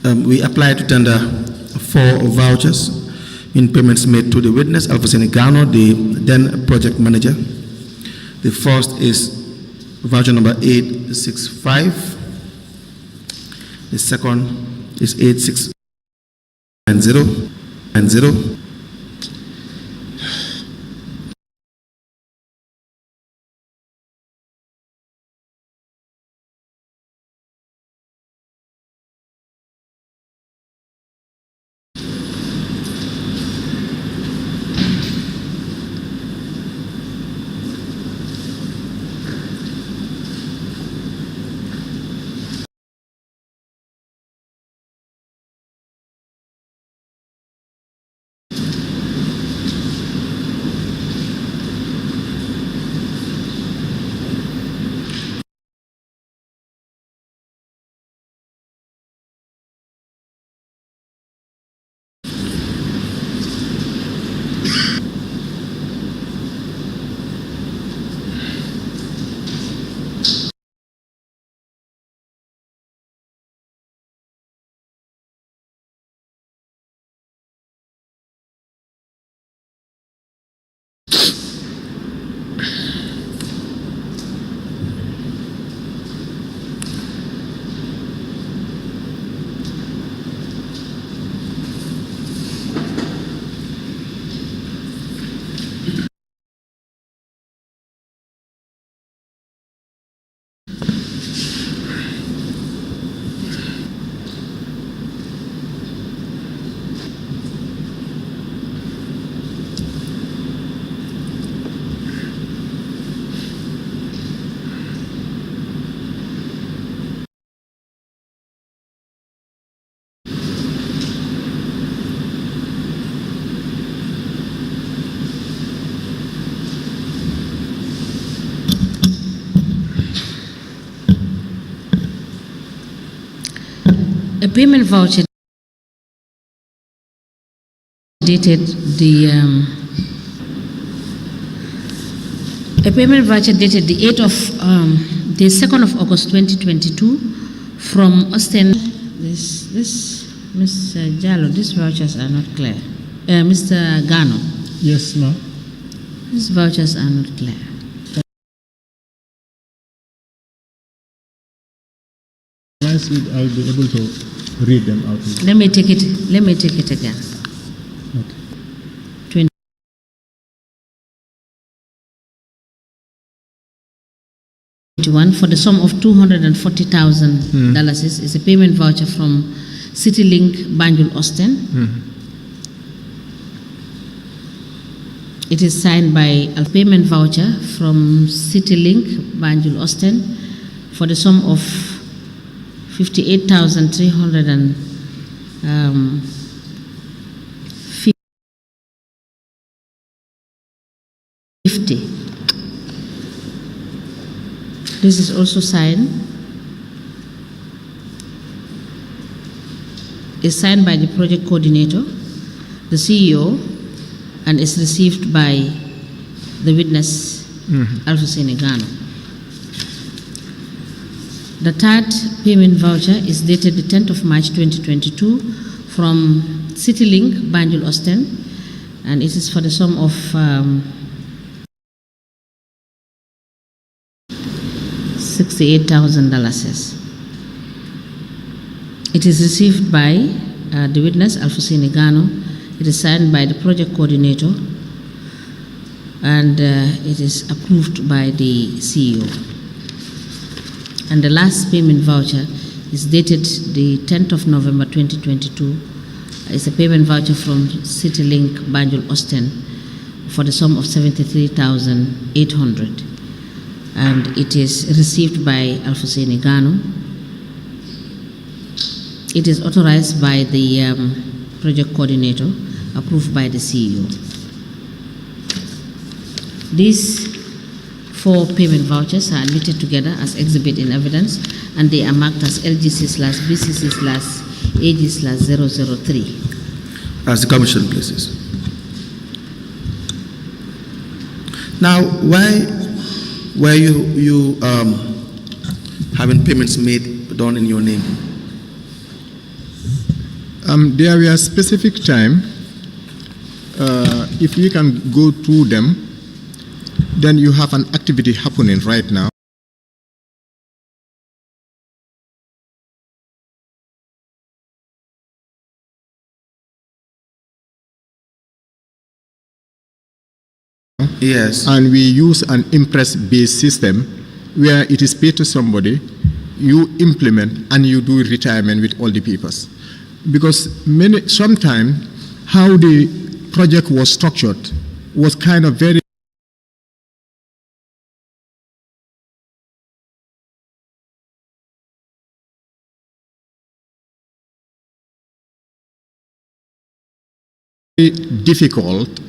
We applied to tender 4 vouchers in payments made to the witness, Alpha Senegano, the then project manager. The first is voucher number 865. The second is 8690.
A payment voucher dated the 8th of the 2nd of August 2022 from Austin. This Mr. Jallo, these vouchers are not clear. Mr. Gano.
Yes, ma'am.
These vouchers are not clear.
I'll be able to read them out.
Let me take it again.
Okay.
21 for the sum of $240,000 is a payment voucher from CityLink Banjul Austin. It is signed by a payment voucher from CityLink Banjul Austin for the sum of $58,350. This is also signed. Is signed by the project coordinator, the CEO, and is received by the witness, Alpha Senegano. The third payment voucher is dated the 10th of March 2022 from CityLink, Banjul Osten, and it is for the sum of $68,000. It is received by the witness, Alpha Senegano. It is signed by the project coordinator, and it is approved by the CEO. And the last payment voucher is dated the 10th of November 2022. It's a payment voucher from CityLink Banjul Osten for the sum of $73,800. And it is received by Alpha Senegano. It is authorized by the project coordinator, approved by the CEO. These 4 payment vouchers are admitted together as exhibit in evidence, and they are marked as LGC/BCC/AG/003.
As the Commission places. Now, why were you having payments done in your name?
There were specific time. If we can go through them, then you have an activity happening right now.
Yes.
And we use an impress-based system where it is paid to somebody, you implement, and you do retirement with all the papers. Because sometimes how the project was structured was kind of very difficult.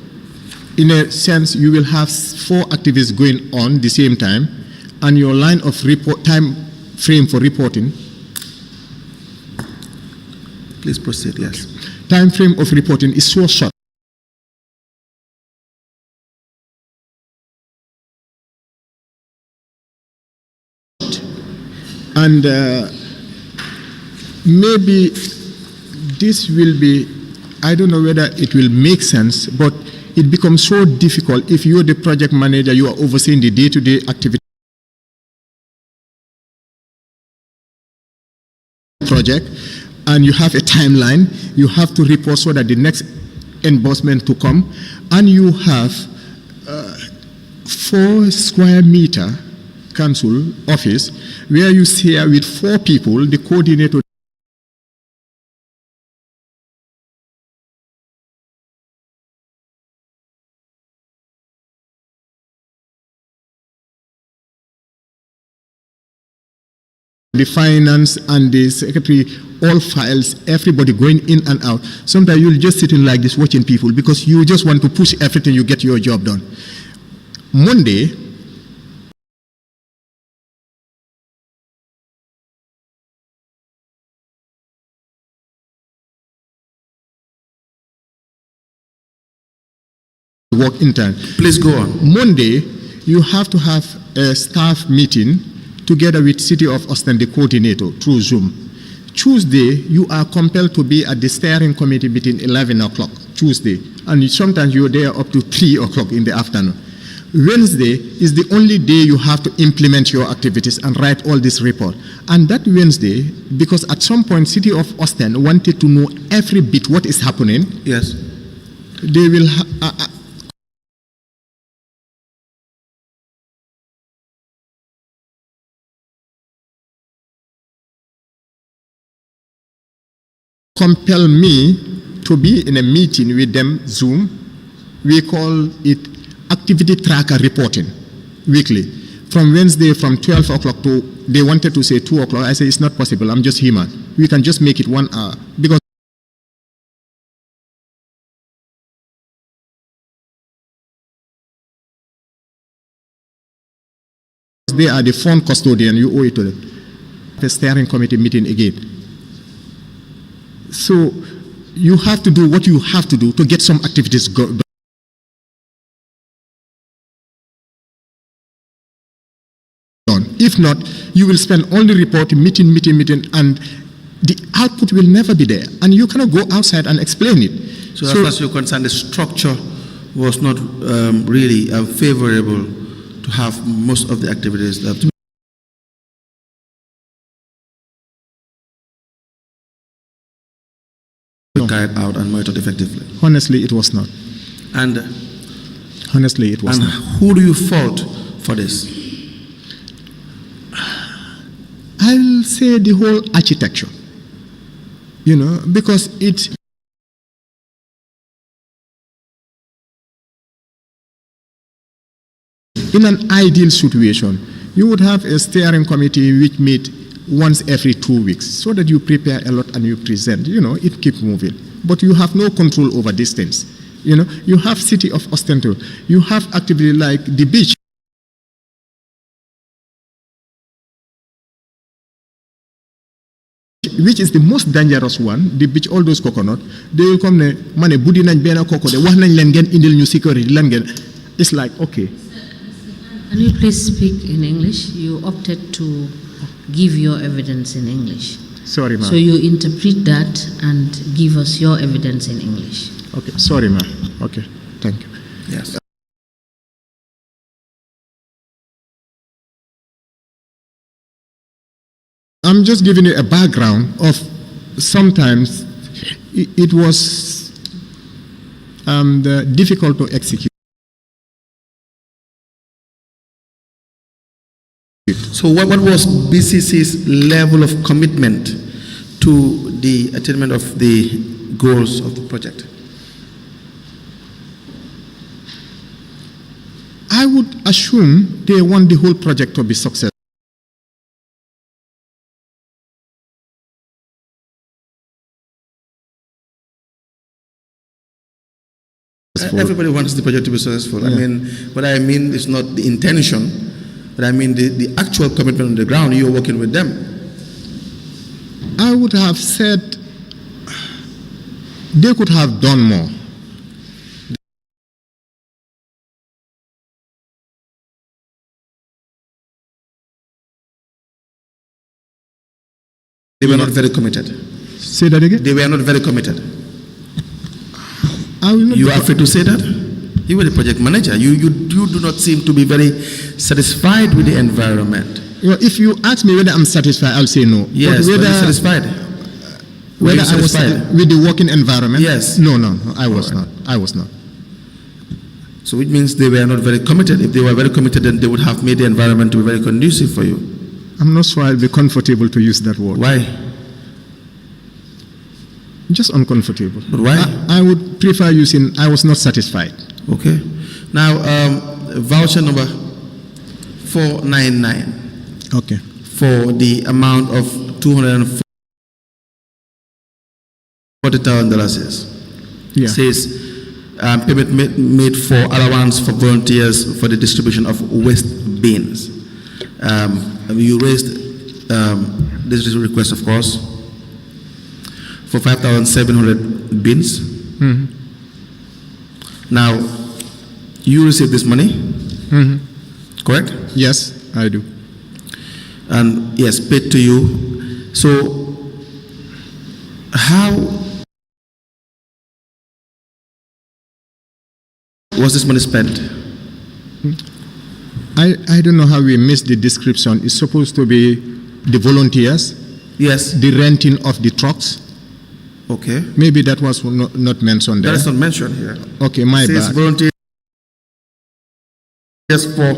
In a sense, you will have 4 activities going on the same time, and your line of time frame for reporting.
Please proceed, yes.
Time frame of reporting is so short. And maybe this will be, I don't know whether it will make sense, but it becomes so difficult if you're the project manager, you are overseeing the day-to-day activity project, and you have a timeline, you have to report so that the next endorsement to come, and you have 4 square meter council office where you share with 4 people, the coordinator, the finance and the secretary, all files, everybody going in and out. Sometimes you'll just sit in like this watching people because you just want to push everything, you get your job done. Monday, work in time.
Please go on.
Monday, you have to have a staff meeting together with City of Austin, the coordinator, through Zoom. Tuesday, you are compelled to be at the steering committee meeting 11 o'clock, Tuesday. And sometimes you're there up to 3 o'clock in the afternoon. Wednesday is the only day you have to implement your activities and write all this report. And that Wednesday, because at some point City of Austin wanted to know every bit what is happening.
Yes.
They will compel me to be in a meeting with them, Zoom. We call it activity tracker reporting, weekly. From Wednesday, from 12 o'clock to, they wanted to say 2 o'clock. I say, it's not possible, I'm just human. We can just make it 1 hour. Because they are the fund custodian, you owe it to them. The steering committee meeting again. So you have to do what you have to do to get some activities going. If not, you will spend only reporting, meeting, and the output will never be there. And you cannot go outside and explain it.
So as far as you're concerned, the structure was not really favorable to have most of the activities that carried out and monitored effectively.
Honestly, it was not.
And
Honestly, it was
and
not.
who do you fault for this?
I'll say the whole architecture, because in an ideal situation, you would have a steering committee which meet once every 2 weeks so that you prepare a lot and you present, it keeps moving. But you have no control over these things. You have city of Ostento, you have activity like the beach. Which is the most dangerous one, the beach, all those coconut, they will come, mane budi nañ bena koko de wax nañ len ngeen indil ñu security lan ngeen. It's like, okay.
Can you please speak in English? You opted to give your evidence in English.
Sorry, ma'am.
So you interpret that and give us your evidence in English.
Okay, sorry, ma'am. Okay, thank you.
Yes.
I'm just giving you a background of sometimes it was difficult to execute.
So what was BCC's level of commitment to the attainment of the goals of the project?
I would assume they want the whole project to be successful.
Everybody wants the project to be successful.
Yeah.
What I mean is not the intention, but I mean the actual commitment on the ground. You're working with them.
I would have said they could have done more.
They were not very committed.
Say that again?
They were not very committed.
I will not
You are free to say that? You were the project manager. You do not seem to be very satisfied with the environment.
If you ask me whether I'm satisfied, I'll say no.
Yes,
but
whether you're satisfied.
Whether I was with the working environment?
Yes.
No, I was not. I was not.
So it means they were not very committed. If they were very committed, then they would have made the environment to be very conducive for you.
I'm not sure I'll be comfortable to use that word.
Why?
Just uncomfortable.
But why?
I would prefer using I was not satisfied.
Okay. Now, voucher number 499
Okay.
for the amount of $240,000
Yeah.
says payment made for allowance for volunteers for the distribution of waste bins. You raised this request, of course, for 5,700 bins.
Mm-hmm.
Now, you received this money, correct?
Yes, I do.
And yes, paid to you. So, how was this money spent?
I don't know how we missed the description. It's supposed to be the volunteers,
Yes.
the renting of the trucks.
Okay.
Maybe that was not mentioned there.
That is not mentioned here.
Okay, my
It says
bad.
volunteers for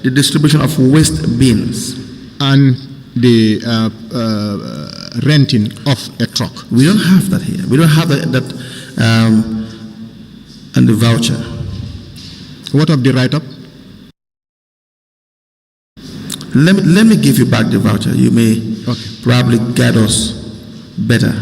the distribution of waste bins.
And the renting of a truck.
We don't have that here. We don't have that and the voucher.
What of the write-up?
Let me give you back the voucher. You may
Okay.
probably guide us better.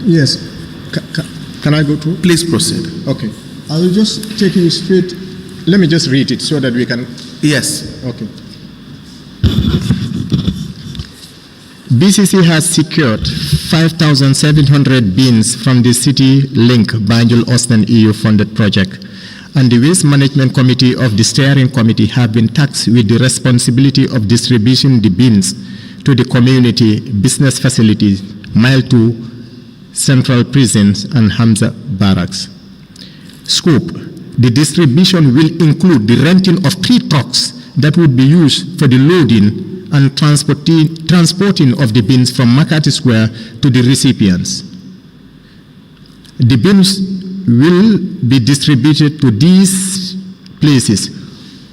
Yes. Can I go through?
Please proceed.
Okay. I will just take you straight. Let me just read it so that we can.
Yes.
Okay. BCC has secured 5,700 bins from the City Link Banjul Austin EU funded project, and the Waste Management Committee of the Steering Committee have been tasked with the responsibility of distributing the bins to the community business facilities, Mile 2, Central Prisons, and Hamza Barracks. Scope: the distribution will include the renting of 3 trucks that would be used for the loading and transporting of the bins from McCarthy Square to the recipients. The bins will be distributed to these places,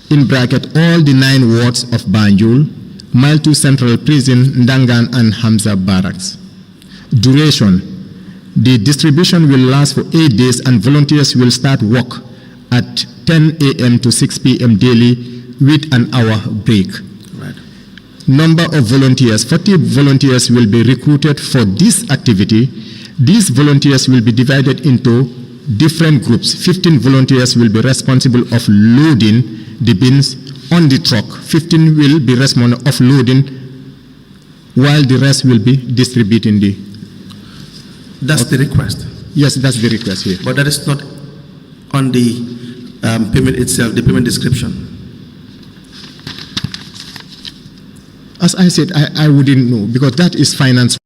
in bracket all the 9 wards of Banjul, Mile 2 Central Prison, Ndangan, and Hamza Barracks. Duration: the distribution will last for 8 days, and volunteers will start work at 10 a.m. to 6 p.m. daily with an hour break.
Right.
Number of volunteers: 40 volunteers will be recruited for this activity. These volunteers will be divided into different groups. 15 volunteers will be responsible of loading the bins on the truck. 15 will be responsible of loading, while the rest will be distributing the.
That's the request.
Yes, that's the request here.
But that is not on the payment itself, the payment description.
As I said, I wouldn't know, because that is finance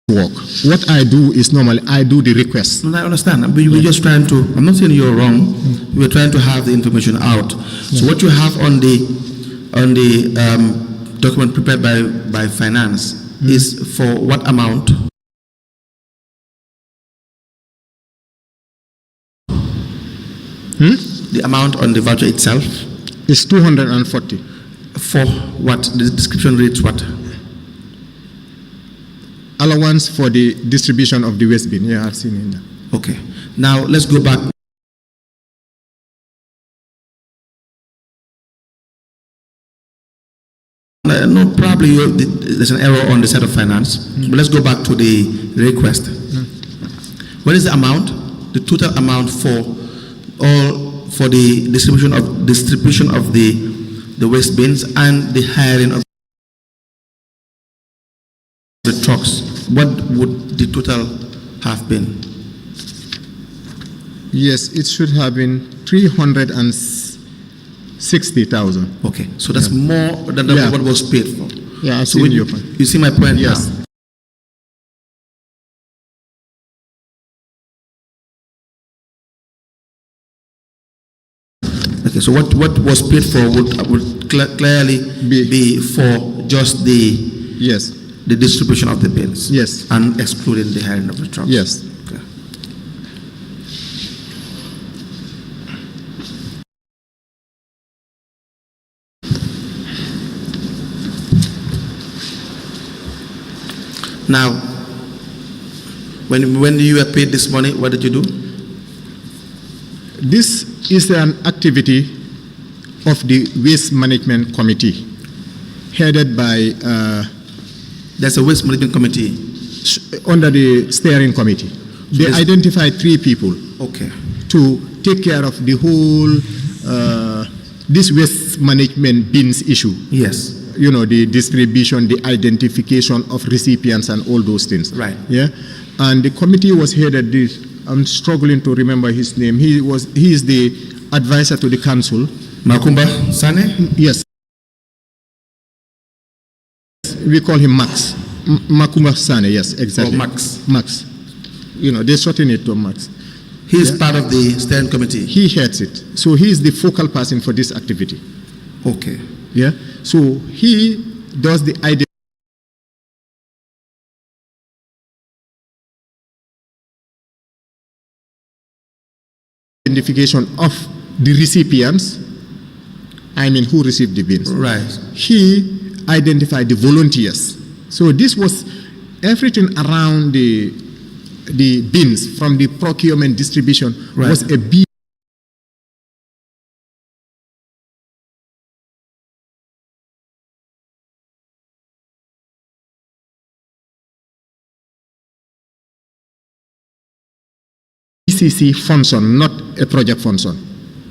work. What I do is normally I do the request.
No, I understand. We're just trying to, I'm not saying you're wrong. We're trying to have the information out. So what you have on the document prepared by finance is for what amount? The amount on the voucher itself?
It's 240.
For what? The description reads what?
Allowance for the distribution of the waste bin. Yeah, I've seen it there.
Okay. Now let's go back. No, probably there's an error on the side of finance. But let's go back to the request. What is the amount? The total amount for the distribution of the waste bins and the hiring of the trucks. What would the total have been?
Yes, it should have been 360,000.
Okay, so that's more than what was paid for.
Yeah, I've
So
seen your point.
you see my point
Yes.
now? Okay, so what was paid for would clearly be for just the
Yes.
the distribution of the bins.
Yes.
And excluding the hiring of the trucks.
Yes.
Okay. Now, when you were paid this money, what did you do?
This is an activity of the Waste Management Committee, headed by
There's a waste management committee.
under the steering committee. They
Yes.
identified 3 people
Okay.
to take care of the whole this waste management bins issue.
Yes.
You know, the distribution, the identification of recipients, and all those things.
Right.
Yeah, and the committee was headed this. I'm struggling to remember his name. He is the advisor to the council.
Makumba Sane?
Yes. We call him Max. Makuma Sane, yes, exactly.
Or Max.
Max. You know, they shorten it to Max.
He is part of the steering committee.
He heads it. So he is the focal person for this activity.
Okay.
Yeah. So he does the identification of the recipients. I mean, who received the bins.
Right.
He identified the volunteers. So this was everything around the bins, from the procurement distribution,
Right.
was a big BCC function, not a project function.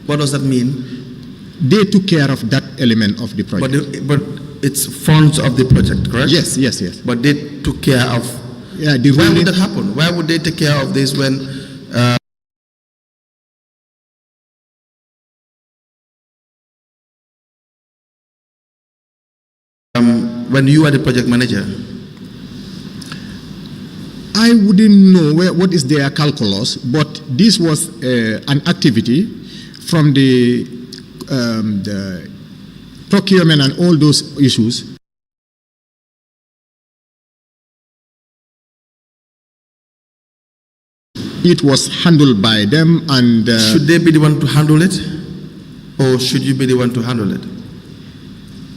What does that mean?
They took care of that element of the project.
But it's funds of the project, correct?
Yes, yes, yes.
But they took care of.
Yeah,
Why would that happen? Why would they take care of this when? When you are the project manager?
I wouldn't know what is their calculus, but this was an activity from the procurement and all those issues. It was handled by them, and
should they be the one to handle it, or should you be the one to handle it?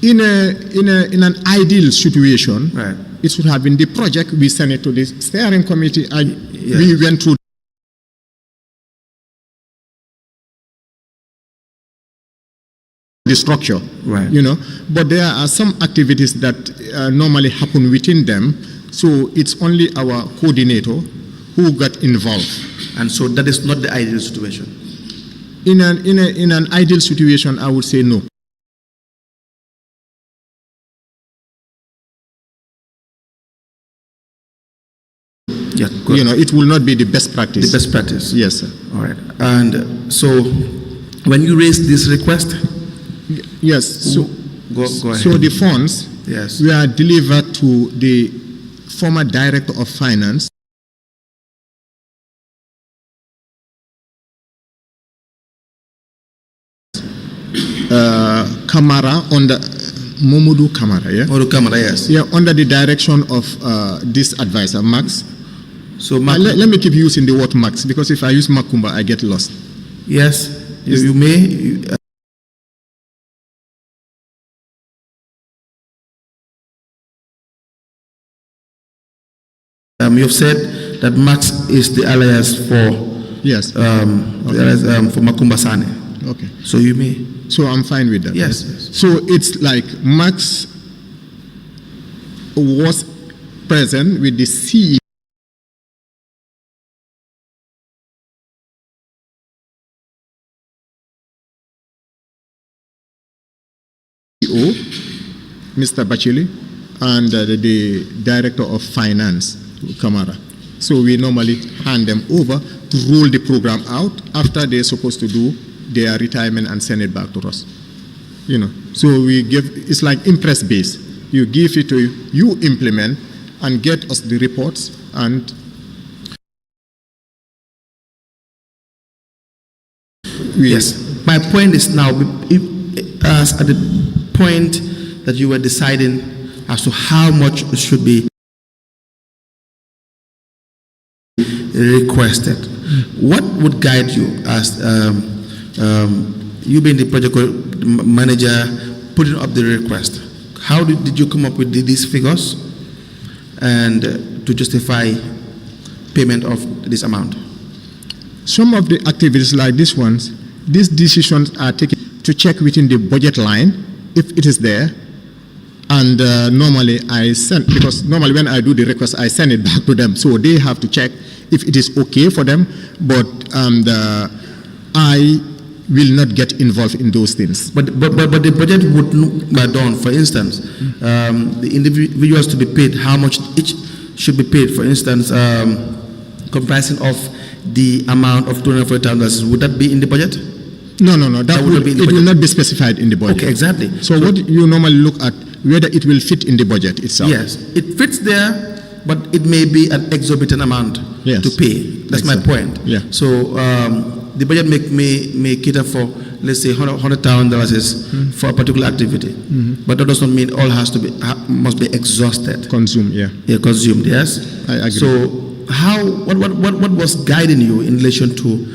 In an ideal situation,
right,
it should have been the project. We sent it to the steering committee, and we went through the structure,
right?
You know, but there are some activities that normally happen within them, so it's only our coordinator who got involved.
And so that is not the ideal situation.
In an ideal situation, I would say no.
Yeah, good.
You know, it will not be the best practice.
The best practice.
Yes, sir.
All right. And so, when you raised this request,
yes. So
go ahead.
So the funds,
yes,
were delivered to the former director of finance. Kamara, under Momodu Kamara, yeah?
Momodu Kamara, yes.
Yeah, under the direction of this advisor, Max.
So
let me keep using the word Max, because if I use Makumba, I get lost.
Yes, you may. You've said that Max is the alias for
yes,
for Makumba Sane.
Okay.
So you may.
So I'm fine with that.
Yes.
Right? So it's like Max was present with the CEO, Mr. Bachili, and the director of finance, Kamara. So we normally hand them over to roll the program out after they're supposed to do their retirement and send it back to us. You know, so we give, it's like impress base. You give it to you implement and get us the reports, and
yes. My point is now, as at the point that you were deciding as to how much should be requested, what would guide you as you being the project manager putting up the request? How did you come up with these figures and to justify payment of this amount?
Some of the activities like these ones, these decisions are taken to check within the budget line if it is there. And normally I send, because normally when I do the request, I send it back to them. So they have to check if it is okay for them. But I will not get involved in those things.
But the budget would be done. For instance, the individuals to be paid, how much each should be paid. For instance, comprising of the amount of $240,000. Would that be in the budget?
No. That will not be specified in the budget.
Okay, exactly.
So what you normally look at, whether it will fit in the budget itself.
Yes, it fits there, but it may be an exorbitant amount to pay. That's exactly my point.
Yeah.
So the budget may cater for, let's say, $100,000 is for a particular activity, but that does not mean all must be exhausted.
Consumed, yeah.
Yeah, consumed. Yes.
I agree.
So what was guiding you in relation to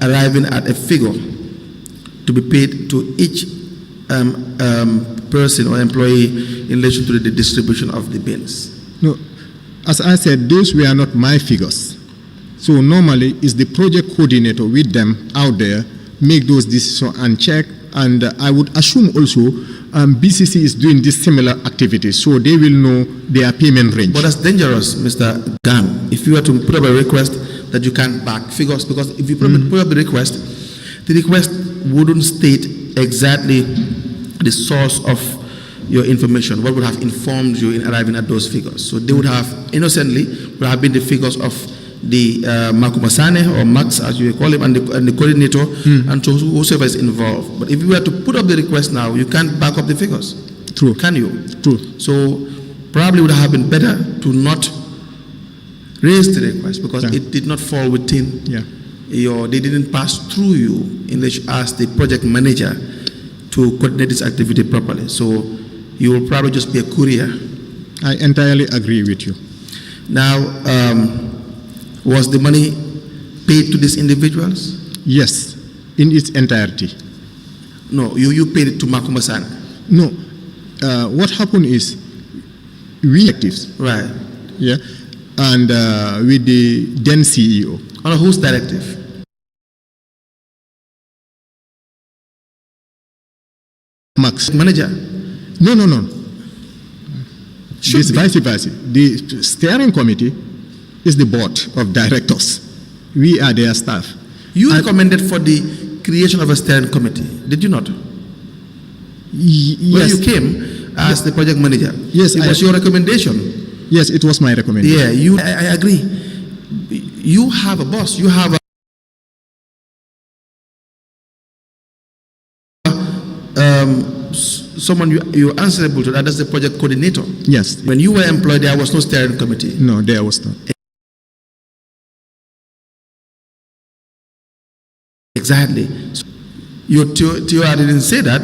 arriving at a figure to be paid to each person or employee in relation to the distribution of the bills?
No, as I said, those were not my figures. So normally, it's the project coordinator with them out there make those decisions and check. And I would assume also BCC is doing this similar activities, so they will know their payment range.
But that's dangerous, Mr. Gang. If you were to put up a request that you can't back figures, because if you put up the request wouldn't state exactly the source of your information, what would have informed you in arriving at those figures. So they would have innocently would have been the figures of the Makumasane or Max, as you call him, and the coordinator, and so whoever is involved. But if you were to put up the request now, you can't back up the figures.
True.
Can you?
True.
So probably would have been better to not raise the request, because it did not fall within they didn't pass through you in as the project manager to coordinate this activity properly. So you will probably just be a courier.
I entirely agree with you.
Now, was the money paid to these individuals?
Yes, in its entirety.
No, you paid it to Makumasan.
No, what happened is we actives,
Right.
yeah, and with the then CEO.
Under whose directive?
Max.
Manager.
No.
Should
It's
be.
vice versa. The steering committee is the board of directors. We are their staff.
You recommended for the creation of a steering committee, did you not? When
Yes.
you came as the project manager,
Yes,
it was your recommendation.
Yes, it was my recommendation.
Yeah, I agree. You have a boss. You have someone you're answerable to. That's the project coordinator.
Yes.
When you were employed, there was no steering committee.
No, there was not.
Exactly. So your TOR didn't say that.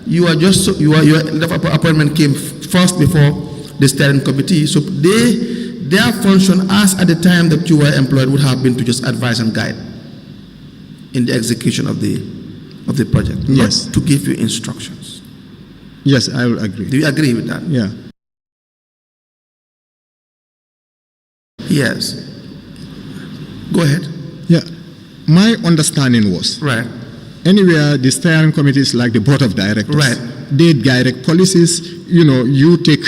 Your appointment came first before the steering committee. So their function, as at the time that you were employed, would have been to just advise and guide in the execution of the project.
Yes.
Not to give you instructions.
Yes, I will agree.
Do you agree with that?
Yeah.
Yes. Go ahead.
Yeah. My understanding was
Right.
anywhere the steering committee is like the board of directors.
Right.
They direct policies. You take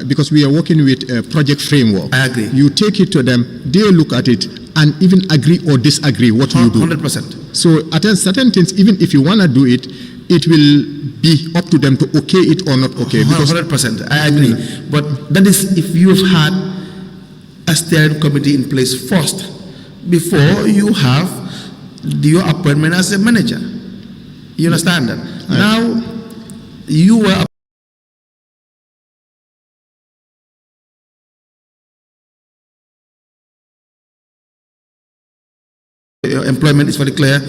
because we are working with a project framework.
I agree.
You take it to them. They look at it and even agree or disagree what you do.
100%.
So at certain things, even if you want to do it, it will be up to them to okay it or not okay. Because
100%. I agree. But that is if you've had a steering committee in place first, before you have your appointment as a manager. You understand that? Now, you were your employment is very clear,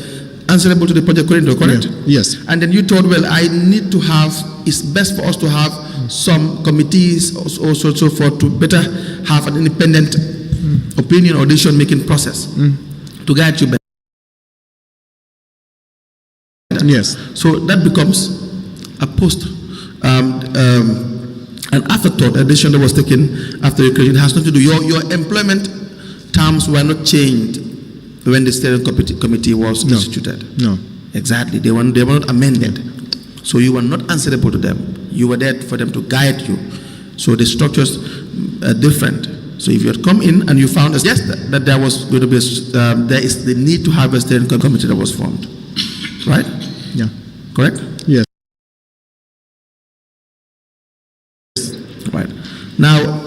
answerable to the project coordinator, correct?
Yes.
And then you thought, well, I need to have, it's best for us to have some committees also so forth to better have an independent opinion or decision-making process to guide you better.
Yes.
So that becomes a an afterthought, a decision that was taken after your creation. It has nothing to do. Your employment terms were not changed when the steering committee was instituted.
No.
Exactly. They were not amended. So you were not answerable to them. You were there for them to guide you. So the structures are different. So if you had come in and you found that there was going to be there is the need to have a steering committee that was formed, right?
Yeah.
Correct?
Yes.
Right. Now,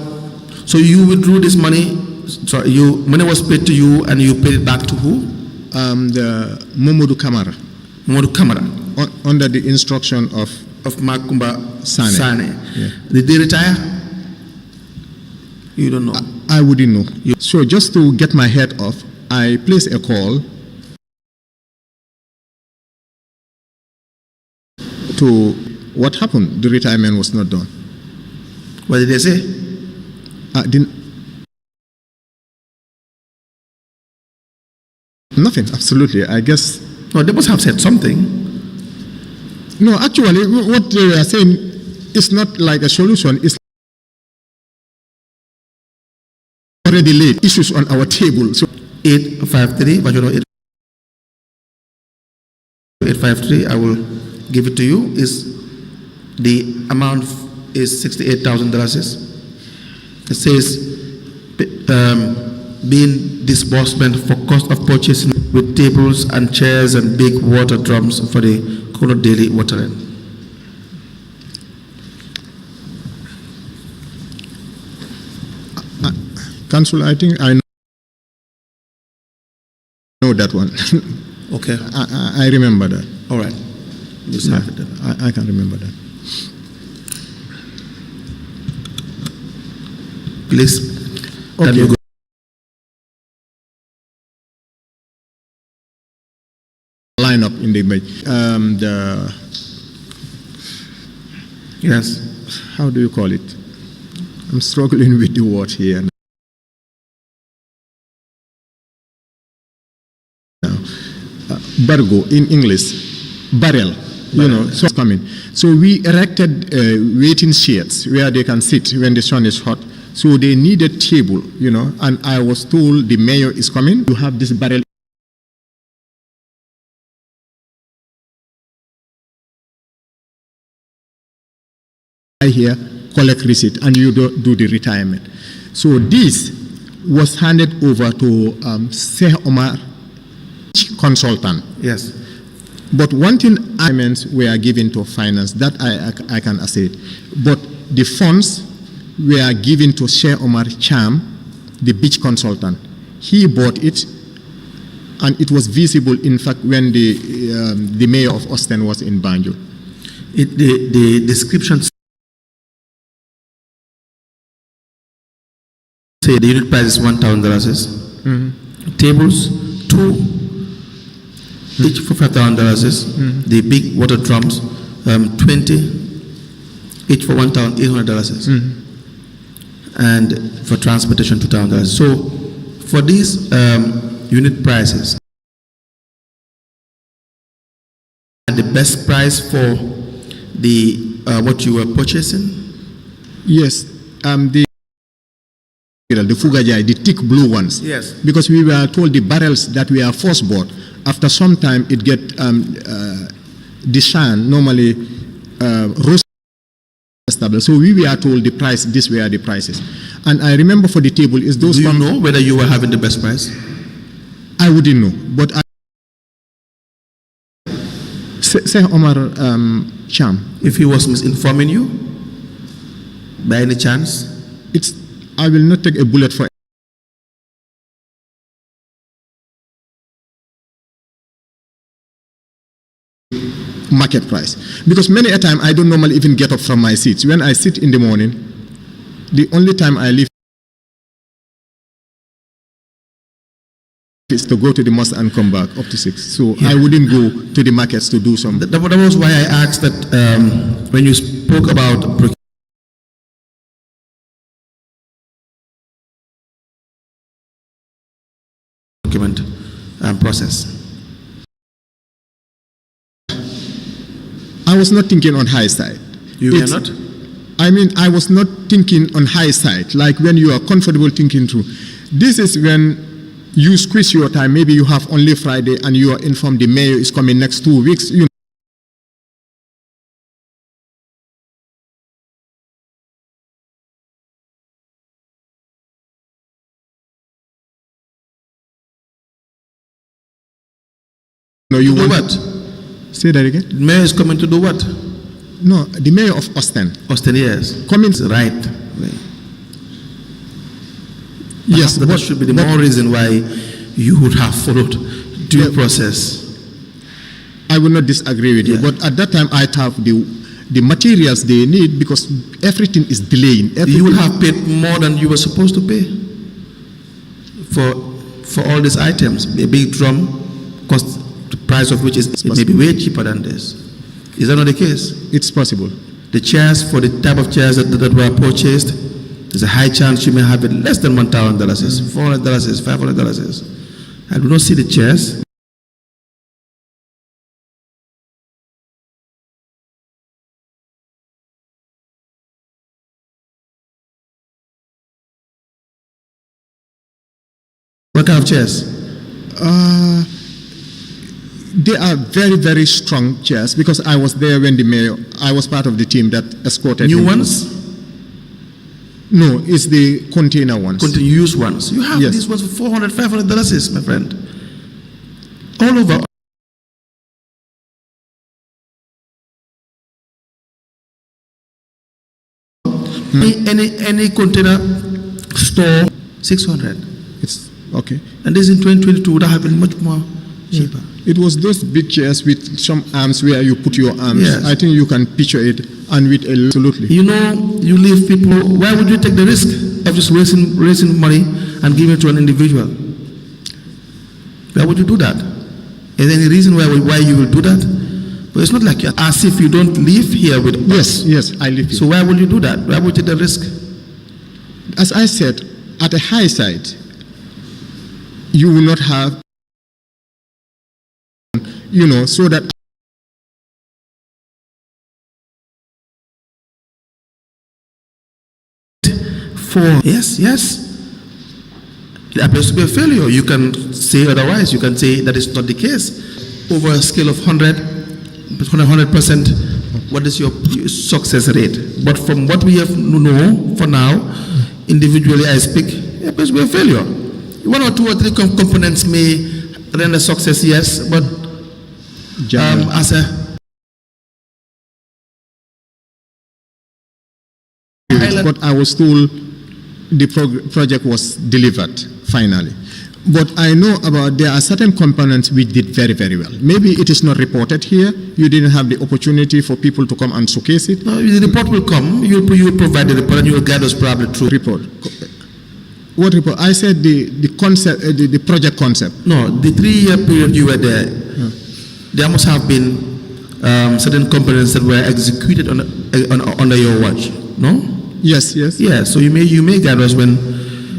so you withdrew this money. Sorry, money was paid to you, and you paid it back to who?
The Momodu Kamara.
Momodu Kamara.
Under the instruction of
Makumba Sane.
Yeah.
Did they retire? You don't know.
I wouldn't know. So just to get my head off, I placed a call to what happened. The retirement was not done.
What did they say?
Nothing, absolutely. I guess.
No, they must have said something.
No, actually, what they are saying is not like a solution. It's already laid issues on our table. So
853, but you know, 853, I will give it to you. Is the amount is $68,000. It says being disbursement for cost of purchasing with tables and chairs and big water drums for the coconut daily watering.
Council, I think I know that one.
Okay.
I remember that.
All right. Just have it then.
I can remember that.
Please.
Okay.
Can you go?
Line up in the image.
Yes.
How do you call it? I'm struggling with the word here. Bargo in English, barrel, you know, so it's coming. So we erected waiting sheds where they can sit when the sun is hot. So they need a table, you know, and I was told the mayor is coming. You have this barrel here, collect receipt, and you do the retirement. So this was handed over to Sheikh Omar, consultant.
Yes.
But one thing, payments were given to finance, that I can assert. But the funds were given to Sheikh Omar Cham, the beach consultant. He bought it, and it was visible, in fact, when the mayor of Austin was in Banjul.
The description say the unit price is $1,000. Tables, 2 each for $5,000. The big water drums, 20 each for $1,800. And for transportation, $2,000. So for these unit prices, and the best price for the what you were purchasing?
Yes, the Fugajai, the thick blue ones.
Yes.
Because we were told the barrels that we are first bought, after some time it get the sand normally roast established. So we were told the price, these were the prices. And I remember for the table is those.
Do you know whether you were having the best price?
I wouldn't know, but Sheikh Omar Cham.
If he was misinforming you, by any chance?
I will not take a bullet for market price, because many a time I don't normally even get up from my seats. When I sit in the morning, the only time I leave is to go to the mosque and come back up to 6. So I wouldn't go to the markets to do some.
That was why I asked that when you spoke about document process.
I was not thinking on high side.
You were not?
I mean, I was not thinking on high side, like when you are comfortable thinking through. This is when you squeeze your time. Maybe you have only Friday and you are informed the mayor is coming next 2 weeks. You know, you
do
want
what?
Say that again?
The mayor is coming to do what?
No, the mayor of Austin.
Austin, yes.
Coming.
Right.
Yes,
that should be the more reason why you would have followed due process.
I will not disagree with you, but at that time I have the materials they need, because everything is delaying.
You would have paid more than you were supposed to pay for all these items. A big drum cost the price of which is maybe way cheaper than this. Is that not the case?
It's possible.
The chairs, for the type of chairs that were purchased, there's a high chance you may have it less than $1,000, $400, $500. I do not see the chairs. What kind of chairs?
They are very, very strong chairs, because I was there when I was part of the team that escorted
New
him.
ones?
No, it's the container ones.
Used ones. You have
Yes.
these ones for $400, $500, my friend. All over. Any container store, 600.
It's okay.
And this in 2022 would have been much more cheaper.
It was those big chairs with some arms where you put your arms.
Yes.
I think you can picture it, and with absolutely.
You know, you leave people. Why would you take the risk of just raising money and giving it to an individual? Why would you do that? Is there any reason why you will do that? But it's not like you're as if you don't live here with us.
Yes, I live here.
So why would you do that? Why would you take the risk?
As I said, at a high side, you will not have, so that
Yes. It appears to be a failure. You can say otherwise. You can say that is not the case. Over a scale of 100%, what is your success rate? But from what we have know for now, individually I speak, it appears to be a failure. 1 or 2 or 3 components may render success, yes, but as a
but I was told the project was delivered finally. But I know there are certain components which did very, very well. Maybe it is not reported here. You didn't have the opportunity for people to come and showcase it.
No, the report will come. You will provide the report and you will guide us probably through.
Report. What report? I said the concept, the project concept.
No, the 3-year period you were there, there must have been certain components that were executed under your watch. No?
Yes.
Yeah. So you may guide us when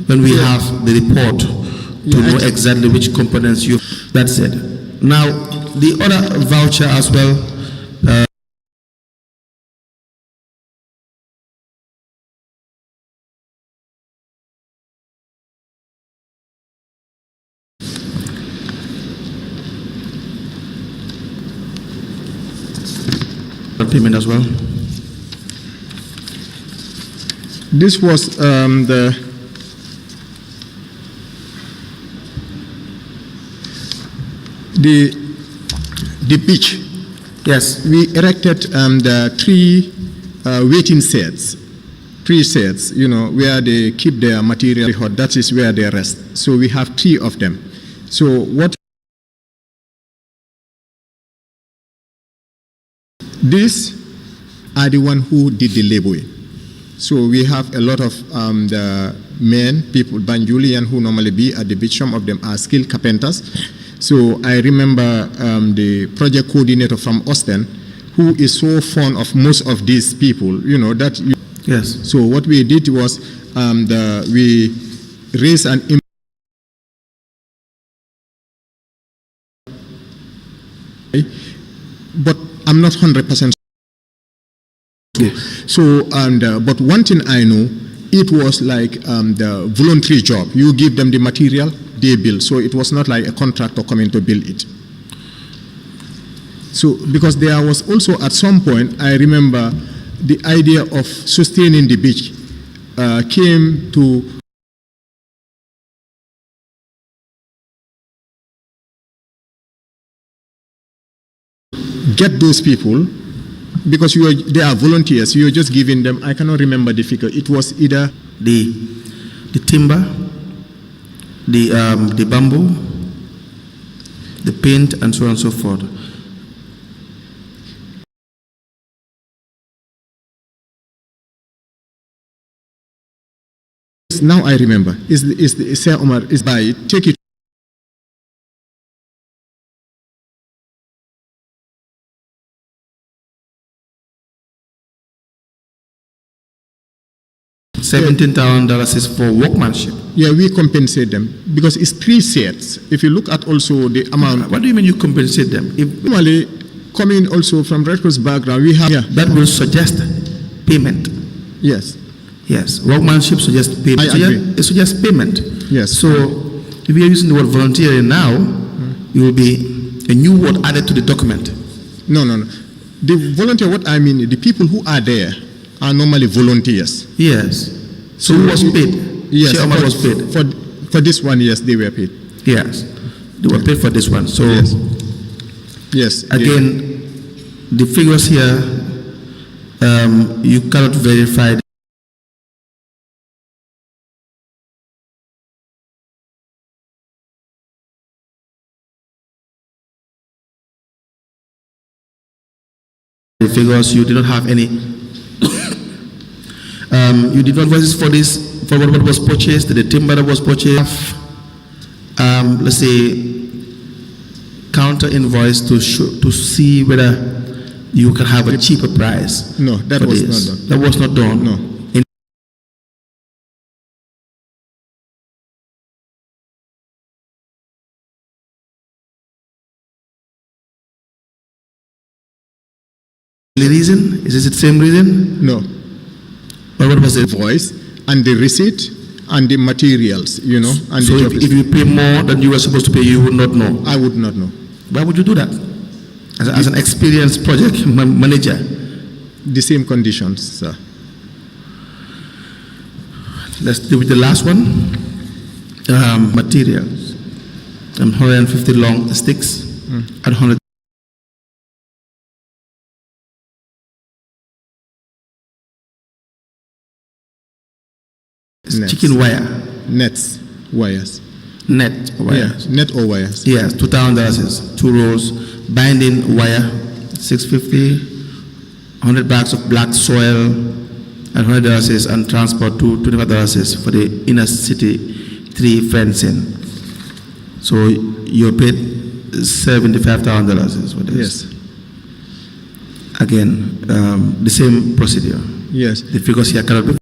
we have the report to know exactly which components you. That's it. Now the other voucher as well. Payment as well.
This was the beach.
Yes.
We erected the 3 waiting sets. 3 sets, where they keep their material hot. That is where they rest. So we have 3 of them. So what? These are the one who did the labeling. So we have a lot of the men, people, Banjulian, who normally be at the beach. Some of them are skilled carpenters. So I remember the project coordinator from Austin, who is so fond of most of these people,
Yes.
So what we did was we raised an but I'm not 100%. So, but one thing I know, it was like the voluntary job. You give them the material, they build. So it was not like a contractor coming to build it. So, because there was also at some point, I remember the idea of sustaining the beach came to get those people, because they are volunteers. You are just giving them. I cannot remember the figure. It was either
the timber, the bamboo, the paint, and so on and so forth.
Now I remember. Is Sir Omar is by it. Take it.
$17,000 is for workmanship.
Yeah, we compensate them because it's 3 sets. If you look at also the amount.
What do you mean you compensate them? If
normally, coming also from Red Cross background, we have
that will suggest payment.
Yes.
Yes, workmanship suggests payment.
I agree.
It suggests payment.
Yes.
So if you are using the word volunteering now, it will be a new word added to the document.
No. The volunteer, what I mean, the people who are there are normally volunteers.
Yes. So who was paid?
Yes,
Chairman was paid.
For this one, yes, they were paid.
Yes, they were paid for this one. So
Yes.
again, the figures here, you cannot verify. The figures, you did not have any. You did not voice for this, for what was purchased, the timber that was purchased. Let's say counter invoice to see whether you can have a cheaper price.
No, that
for
was
this.
not done.
That was not done.
No.
The reason is this the same reason?
No.
Or what was it?
Voice and the receipt and the materials, and
So
the
if
job.
you pay more than you were supposed to pay, you would not know.
I would not know.
Why would you do that? As an experienced project manager.
The same conditions, sir.
Let's do with the last one. Materials. 150 long sticks at 100.
Nets.
Chicken wire.
Nets, wires.
Net wires.
Yeah, net or wires.
Yes, $2,000, 2 rolls. Binding wire, $650. 100 bags of black soil, and $100, and transport to $25 for the inner city 3 fencing. So you're paid $75,000 for this.
Yes.
Again, the same procedure.
Yes.
The figures here cannot be.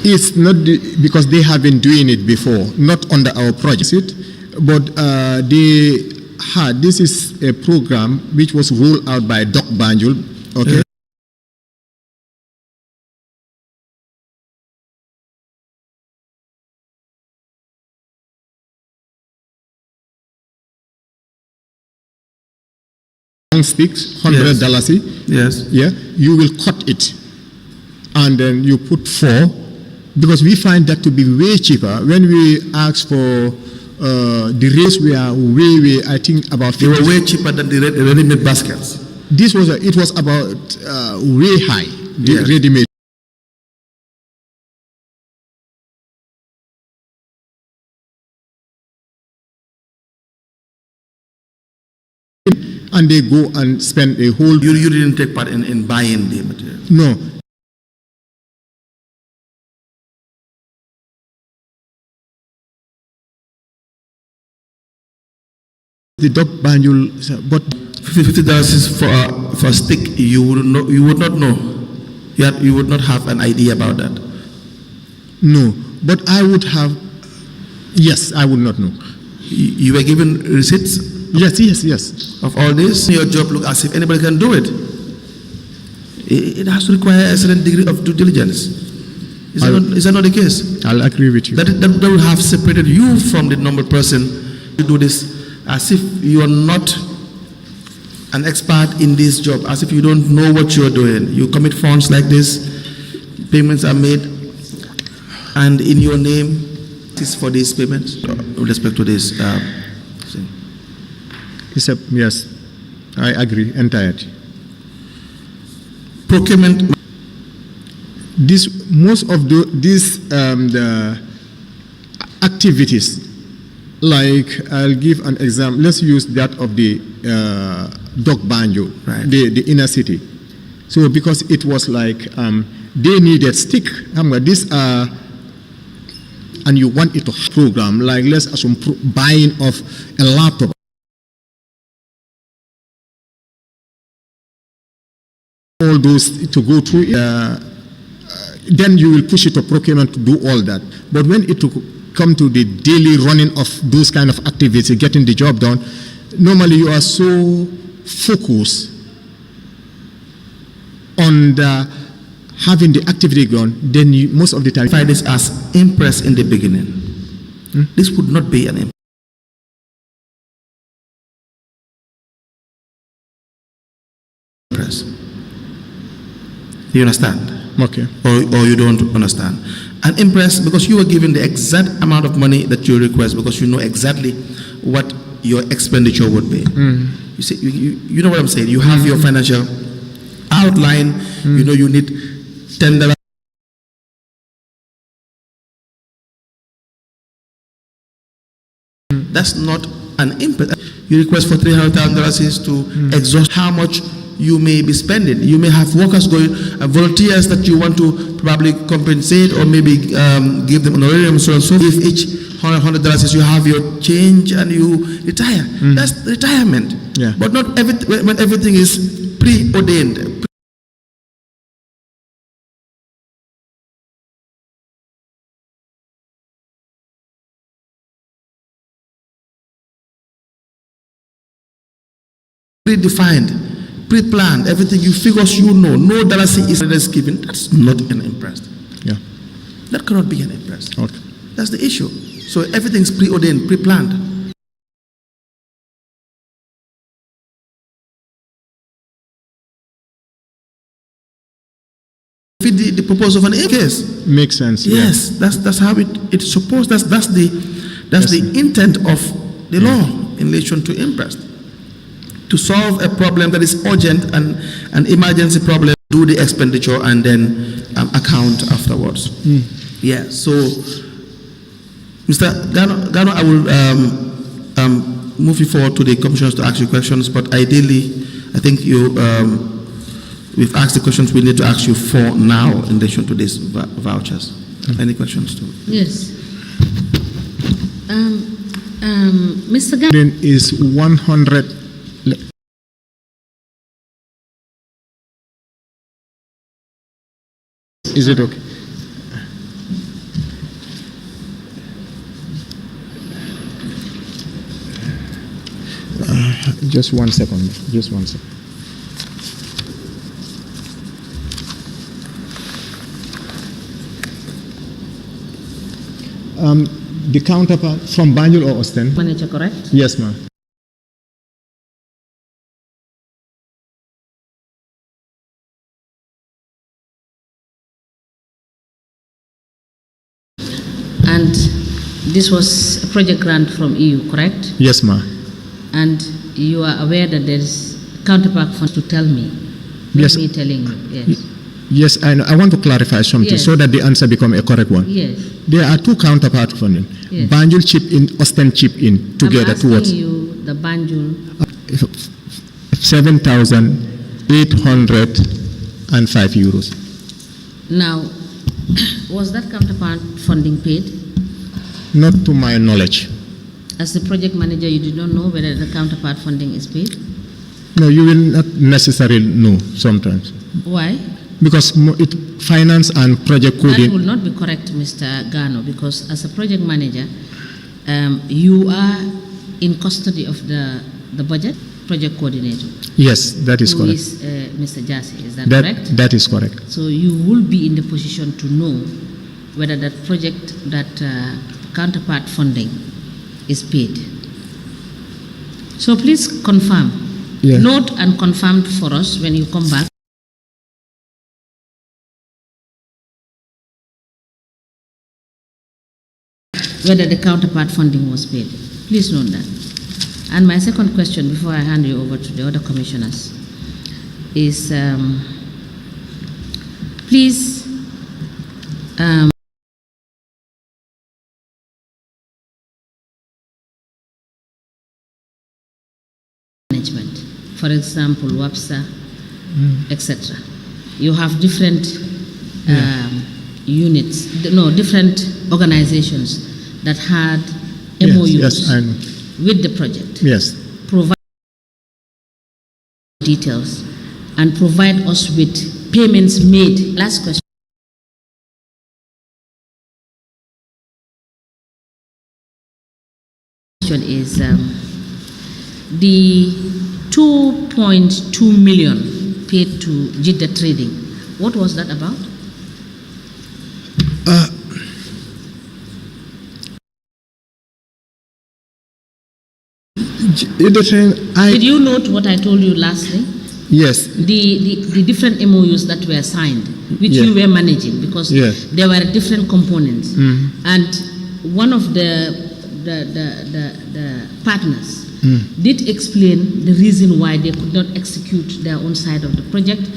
It's not because they have been doing it before, not under our project, but they had, this is a program which was rolled out by Doc Banjul, okay? Long sticks, $100,
Yes.
yeah, you will cut it, and then you put 4, because we find that to be way cheaper. When we ask for the rates, we are way, I think about 50.
They were way cheaper than the ready-made baskets.
This was it was about way high, the
Yes.
ready-made. And they go and spend a whole.
You didn't take part in buying the material.
No. The Doc Banjul, but
$50 for a stick. You would not know. You would not have an idea about that.
no. But I would have. Yes, I would not know.
You were given receipts
Yes.
of all this. Your job look as if anybody can do it. It has to require a certain degree of due diligence. Is that not the case?
I'll agree with you.
That would have separated you from the normal person. You do this as if you are not an expert in this job, as if you don't know what you're doing. You commit funds like this, payments are made, and in your name, is for these payments with respect to this. Thing.
Yes, I agree entirely.
Procurement.
Most of the activities, like I'll give an example. Let's use that of the Doc Banjo,
Right.
the inner city. So because it was like they needed stick, this and you want it to program, like let's assume buying of a laptop. All those to go through, then you will push it to procurement to do all that. But when it come to the daily running of those kind of activities, getting the job done, normally you are so focused on having the activity gone, then you, most of the time.
Find this as impress in the beginning. This would not be an impress. You understand?
Okay.
Or you don't understand. And impressed because you were given the exact amount of money that you request because you know exactly what your expenditure would be. You see, you know what I'm saying? You have your financial outline. You know you need $10. That's not an impress. You request for $300,000 is to exhaust how much you may be spending. You may have workers going, volunteers that you want to probably compensate or maybe give them honorarium, so and so. If each $100 is you have your change and you retire, that's retirement.
Yeah.
But not when everything is preordained. Predefined, pre-planned, everything you figures you know, no dollar is given. That's not an impressed.
Yeah.
That cannot be an impressed.
Okay.
That's the issue. So everything's preordained, pre-planned. Fit the purpose of an case.
Makes sense.
Yes, that's how it's supposed. That's the intent of the law in relation to impressed. To solve a problem that is urgent and an emergency problem, do the expenditure and then account afterwards. Yeah. So, Mr. Gano, I will move you forward to the commissioners to ask you questions. But ideally, I think we've asked the questions we need to ask you for now in relation to these vouchers. Any questions too?
Yes. Mr. Gano
Is 100. Is it okay? Just 1 second. Just 1 second. The counterpart from Banjul or Austin?
Manager, correct?
Yes, ma'am.
And this was a project grant from EU, correct?
Yes, ma'am.
And you are aware that there is counterpart funds to tell me.
Yes.
Me telling you, yes.
Yes, I know. I want to clarify something
Yes.
so that the answer become a correct one.
Yes.
There are two counterpart funding.
Yes.
Banjul chip in, Austin chip in, together
I'm asking
towards
you the Banjul.
7,805 euros.
Now, was that counterpart funding paid?
Not to my knowledge.
As the project manager, you did not know whether the counterpart funding is paid?
No, you will not necessarily know sometimes.
Why?
Because finance and project
That
coding.
will not be correct, Mr. Gano, because as a project manager, you are in custody of the budget, project coordinator.
Yes, that is
who
correct.
is Mr. Jassy, is that correct?
That is correct.
So you will be in the position to know whether that project, that counterpart funding is paid. So please confirm.
Yeah.
Note and confirm for us when you come back. Whether the counterpart funding was paid. Please note that. And my second question before I hand you over to the other commissioners is please management, for example, WAPSA, etc. You have different units, different organizations that had MOUs
Yes, I know.
with the project.
Yes.
Provide details and provide us with payments made. Last question. Is the 2.2 million paid to Jeddah Trading. What was that about?
Did
you note what I told you lastly?
Yes.
The different MOUs that were signed, which
Yeah.
you were managing, because
Yeah.
there were different components. And one of the partners did explain the reason why they could not execute their own side of the project.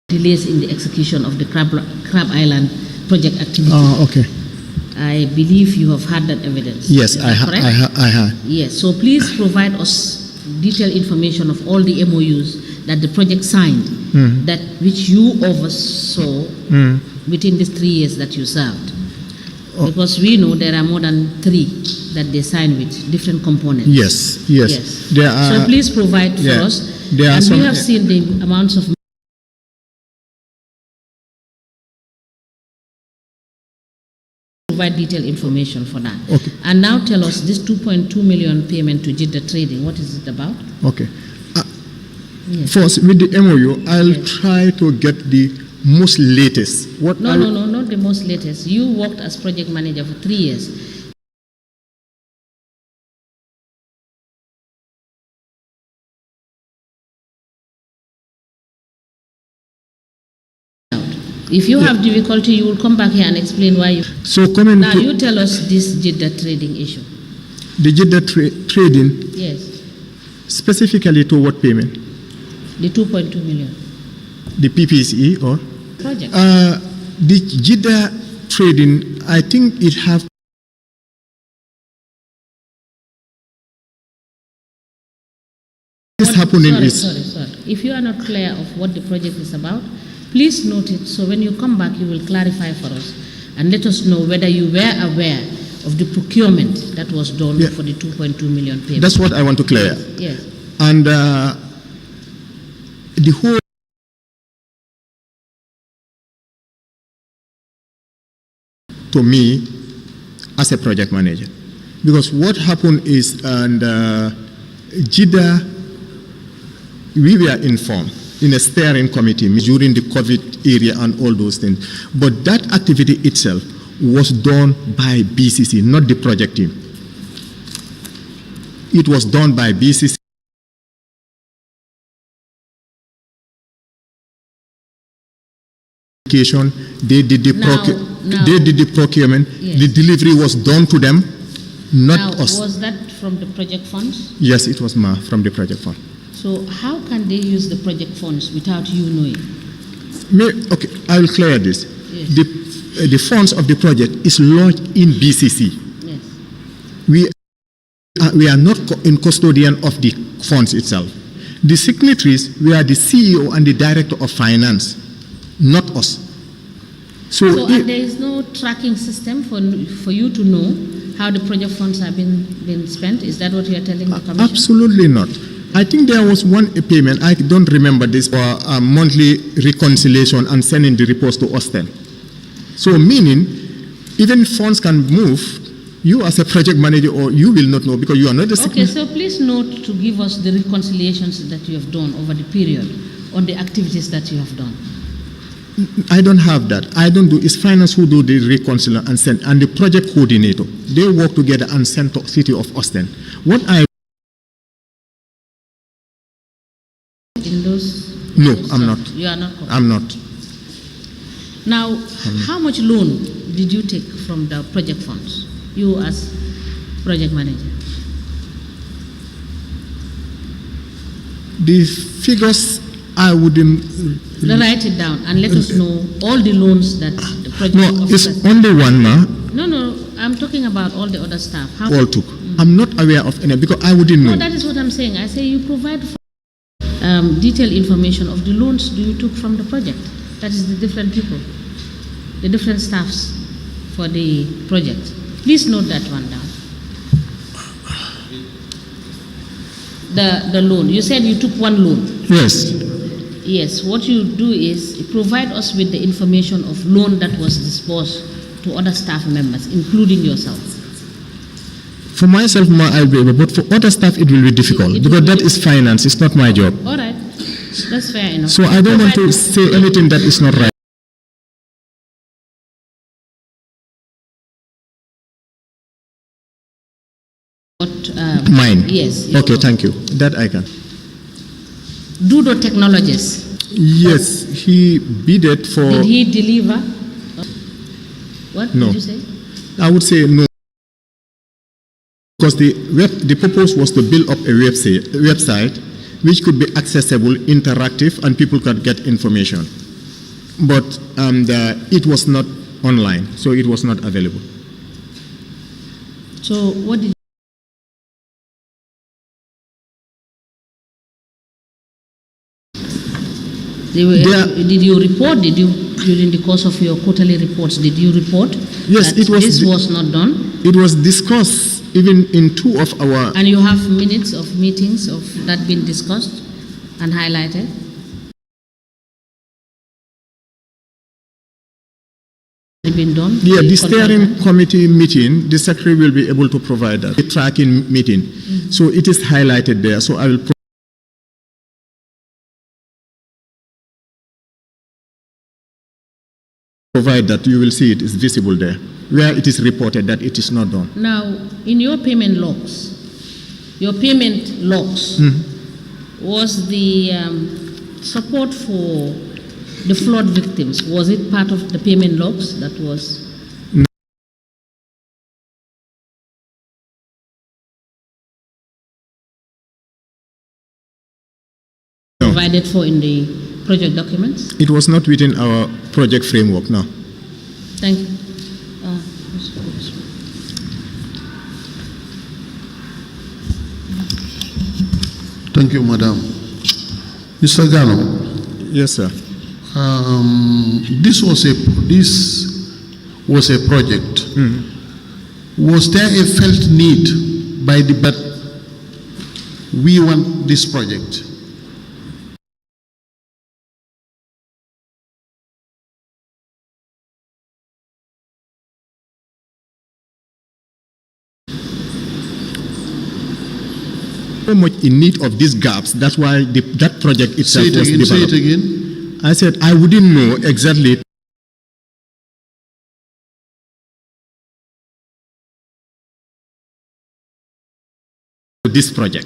Delays in the execution of the Crab Island project activity.
Okay.
I believe you have had that evidence.
Yes,
Is
I
that correct?
have.
Yes, so please provide us detailed information of all the MOUs that the project signed, that which you oversaw within these 3 years that you served. Because we know there are more than 3 that they signed with different components.
Yes. There are,
So please provide for us.
There are
And
some,
we have seen the amounts of provide detailed information for that.
Okay.
And now tell us this 2.2 million payment to Jeddah Trading, what is it about?
Okay.
Yes.
First, with the MOU, I'll try to get the most latest.
No, not the most latest. You worked as project manager for 3 years. If you have difficulty, you will come back here and explain why you...
So coming
Now
to
you tell us this Jeddah Trading issue.
the Jeddah trading,
Yes,
specifically to what payment?
the 2.2 million
The PPCE or?
project.
The Jeddah trading, I think it have this happening is
Sorry. If you are not clear of what the project is about, please note it, so when you come back, you will clarify for us and let us know whether you were aware of the procurement that was done for the 2.2 million payment.
that's what I want to clear.
Yes.
And the whole to me as a project manager, because what happened is, and Jeddah, we were informed in a steering committee during the COVID area and all those things, but that activity itself was done by BCC, not the project team. It was done by BCC. They did the they did the procurement.
Yes.
The delivery was done to them, not
Now,
us.
was that from the project funds?
Yes, it was from the project fund.
So how can they use the project funds without you knowing?
Okay, I will clear this.
Yes.
The funds of the project is lodged in BCC.
Yes.
We are not in custodian of the funds itself. The signatories were the CEO and the director of finance, not us.
So and there is no tracking system for you to know how the project funds have been spent? Is that what you are telling the commission?
Absolutely not. I think there was one payment, I don't remember this, for a monthly reconciliation and sending the reports to us then. So meaning, even funds can move, you as a project manager, or you will not know because you are not the
Okay, so please note to give us the reconciliations that you have done over the period on the activities that you have done.
I don't have that. I don't do. It's finance who do the reconciliation and send, and the project coordinator. They work together and send to City of Austin. What I
In those?
No, I'm not.
You are not?
I'm not.
Now, how much loan did you take from the project funds, you as project manager?
The figures I wouldn't.
Write it down and let us know all the loans that the project
No,
officers...
it's only one, ma.
No, I'm talking about all the other staff. How
All took. I'm not aware of any because I wouldn't know.
No, that is what I'm saying. I say you provide detailed information of the loans you took from the project. That is the different people, the different staffs for the project. Please note that one down. The loan. You said you took one loan.
Yes.
Yes. What you do is provide us with the information of loan that was disbursed to other staff members, including yourself.
For myself, ma, I'll be able, but for other staff, it will be difficult because that is finance. It's not my job.
All right. That's fair enough.
So I don't want to say anything that is not right.
not...
Mine?
Yes.
Okay, thank you. That I can.
Dudo Technologies.
Yes, he bidded for...
Did he deliver? What
No.
did you say?
I would say no. Because the purpose was to build up a website which could be accessible, interactive, and people could get information. But it was not online, so it was not available.
So what did did you report? Did you, during the course of your quarterly reports, did you report
Yes,
that this was not done?
It was discussed even in two of our...
And you have minutes of meetings of that being discussed and highlighted? Been done?
Yeah, the steering committee meeting, the secretary will be able to provide that. The tracking meeting. Mm-hmm. So it is highlighted there. So I will provide that. You will see it is visible there, where it is reported that it is not done.
Now, in your payment logs, was the support for the flood victims, was it part of the payment logs that was? No. Provided for in the project documents?
It was not within our project framework, no.
Thank you.
Thank you, Madam. Mr. Gano.
Yes, sir.
This was a project. Mm-hmm. Was there a felt need by the but we want this project?
So much in need of these gaps. That's why that project itself was developed.
Say it again.
I said I wouldn't know exactly this project.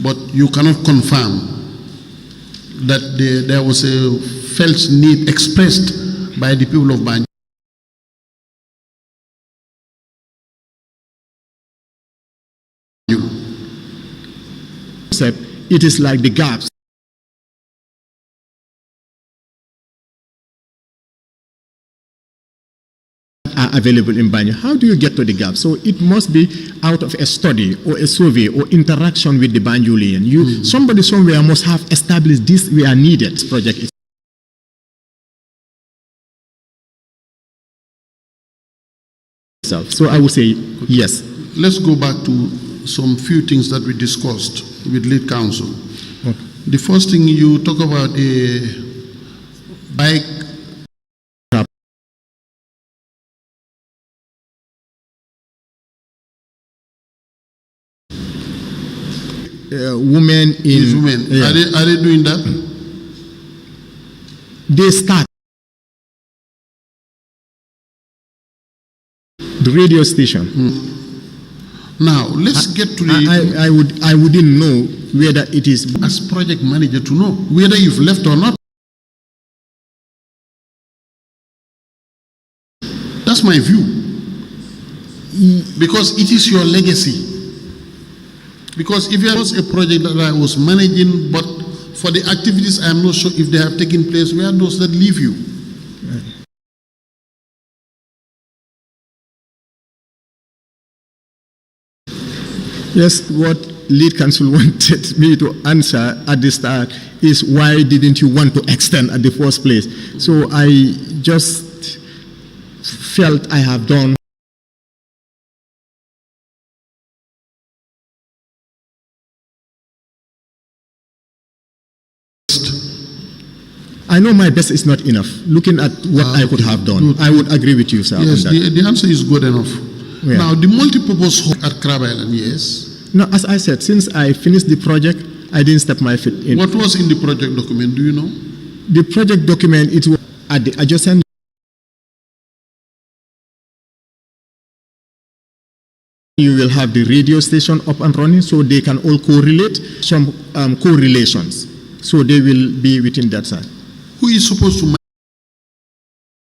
But you cannot confirm that there was a felt need expressed by the people of Banjul.
It is like the gaps. Are available in Banjul. How do you get to the gap? So it must be out of a study or a survey or interaction with the Banjulian. Somebody somewhere must have established this where needed project. So I would say yes.
Let's go back to some few things that we discussed with lead counsel. Okay. The first thing you talk about a bike.
Women in
women. Yeah. Are they doing that?
They start the radio station.
Now let's get to the.
I wouldn't know whether it is
as project manager to know whether you've left or not. That's my view, because it is your legacy. Because if it was a project that I was managing, but for the activities, I am not sure if they have taken place, where those that leave you?
Yes, what lead counsel wanted me to answer at the start is why didn't you want to extend at the first place? So I just felt I have done. I know my best is not enough. Looking at what I could have done, I would agree with you, sir.
Yes, the answer is good enough. Yeah. Now, the multi-purpose hall at Crab Island, yes?
No, as I said, since I finished the project, I didn't step my foot in.
What was in the project document, do you know?
The project document, it was at the adjacent. You will have the radio station up and running, so they can all correlate some correlations. So they will be within that side.
Who is supposed to manage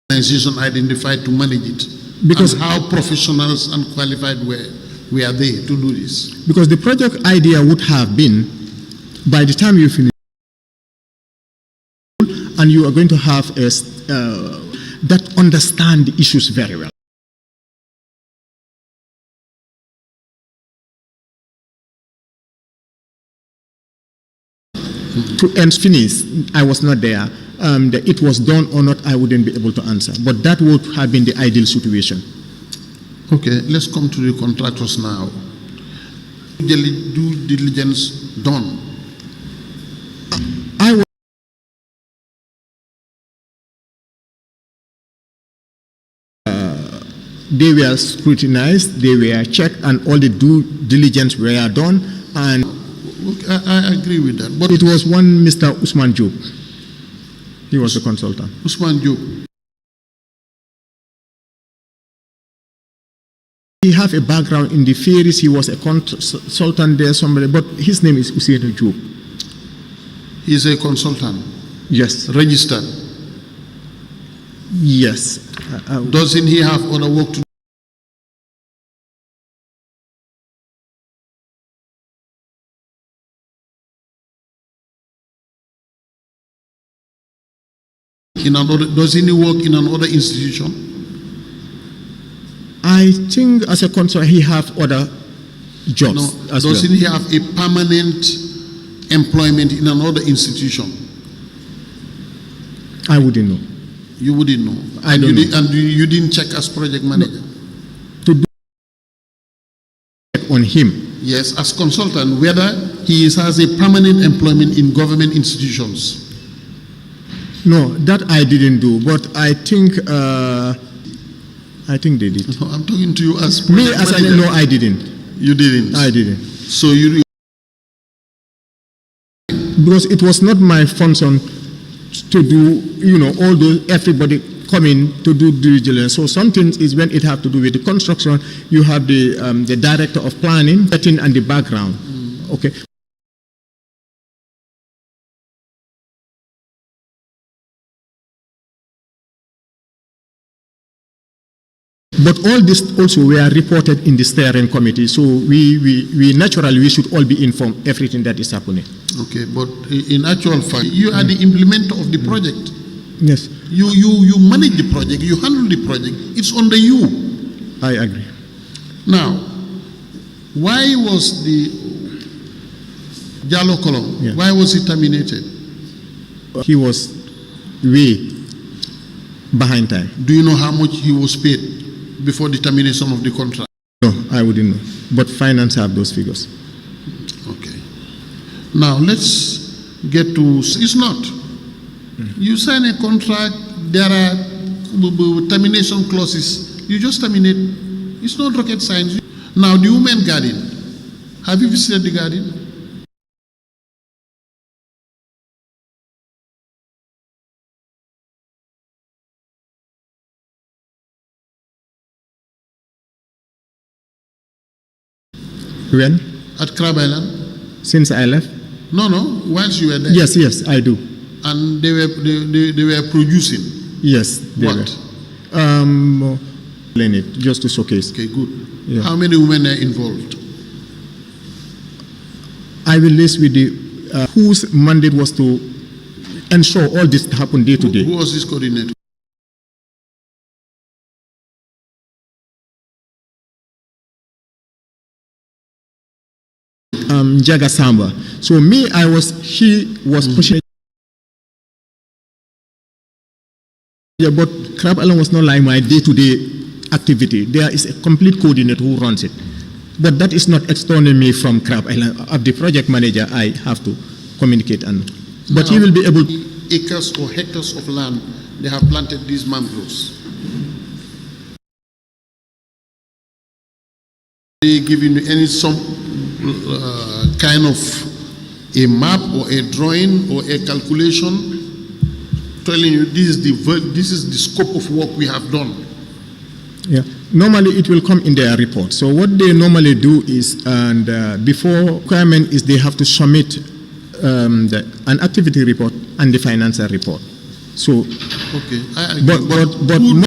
the organization identified to manage it?
Because
and how professionals and qualified were they to do this?
Because the project idea would have been, by the time you finish, and you are going to have a, that understand the issues very well. To end finish, I was not there. It was done or not, I wouldn't be able to answer. But that would have been the ideal situation.
Okay, let's come to the contractors now. Due diligence done.
They were scrutinized, they were checked, and all the due diligence were done. And
I agree with that. But
it was one Mr. Usman Job. He was a consultant.
Usman Job.
He have a background in the ferries. He was a consultant there, somebody, but his name is Usain Job.
He is a consultant.
Yes.
Registered.
Yes.
Doesn't he have other work to do? Does he work in another institution?
I think as a consultant he have other jobs as well.
Doesn't he have a permanent employment in another institution?
I wouldn't know.
You wouldn't know.
I don't know.
And you didn't check as project manager?
To do on him.
Yes, as consultant, whether he has a permanent employment in government institutions.
No, that I didn't do, but I think they did.
No, I'm talking to you as
me as I know, I didn't.
You didn't.
I didn't.
So you
because it was not my function to do, although everybody come in to do due diligence. So some things is when it have to do with the construction, you have the director of planning, setting, and the background. Okay. But all this also were reported in the steering committee, so we naturally should all be informed everything that is happening.
Okay, but in actual fact, you are the implementer of the project.
Yes.
You manage the project, you handle the project. It's under you.
I agree.
Now, why was the Jallo Column, why was he terminated?
He was way behind time.
Do you know how much he was paid before the termination of the contract?
No, I wouldn't know. But finance have those figures.
Okay. Now let's get to, it's not. You sign a contract, there are termination clauses. You just terminate. It's not rocket science. Now the women garden. Have you visited the garden?
When?
At Crab Island?
Since I left?
No, once you were there.
Yes, I do.
And they were producing?
Yes, they
what?
Were. It, just to showcase.
Okay, good.
Yeah.
How many women are involved?
I will list with the whose mandate was to ensure all this happen day to day.
Who was this coordinator?
Jaga Samba. So he was pushing. Yeah, but Crab Island was not like my day-to-day activity. There is a complete coordinator who runs it. But that is not external me from Crab Island. Of the project manager, I have to communicate. But he will be able to.
Acres or hectares of land, they have planted these mangroves. They giving you any kind of a map or a drawing or a calculation telling you this is the scope of work we have done.
Yeah. Normally, it will come in their report. So what they normally do is, and before requirement is they have to submit an activity report and the financial report. So,
Okay.
but
who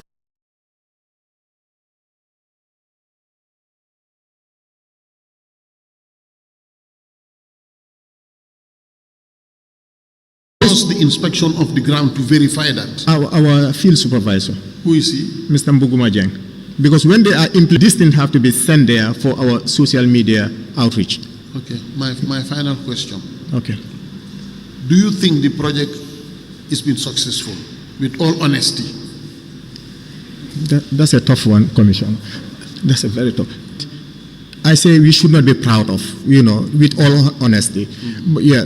does the inspection of the ground to verify that?
our field supervisor,
Who is he?
Mr. Mbuguma Jeng, because when they are this didn't have to be sent there for our social media outreach.
Okay. My final question.
Okay.
Do you think the project has been successful, with all honesty?
That's a tough one, Commissioner. That's a very tough. I say we should not be proud of, with all honesty. But yeah,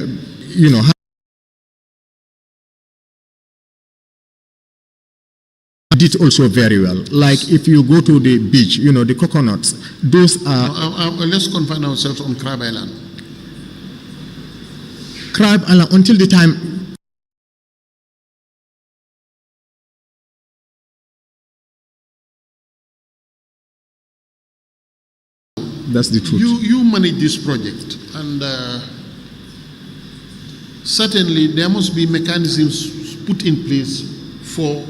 did also very well. Like if you go to the beach, the coconuts, those are...
Let's confine ourselves on Crab Island.
Crab Island, until the time... That's the truth.
You manage this project, and certainly there must be mechanisms put in place for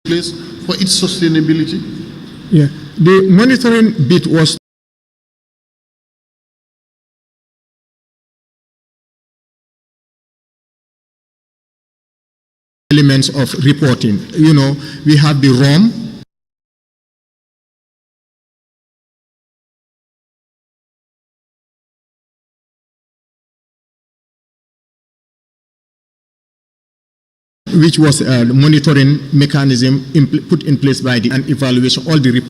place for its sustainability.
Yeah, the monitoring bit was elements of reporting. We have the ROM. Which was the monitoring mechanism put in place by the and evaluation, all the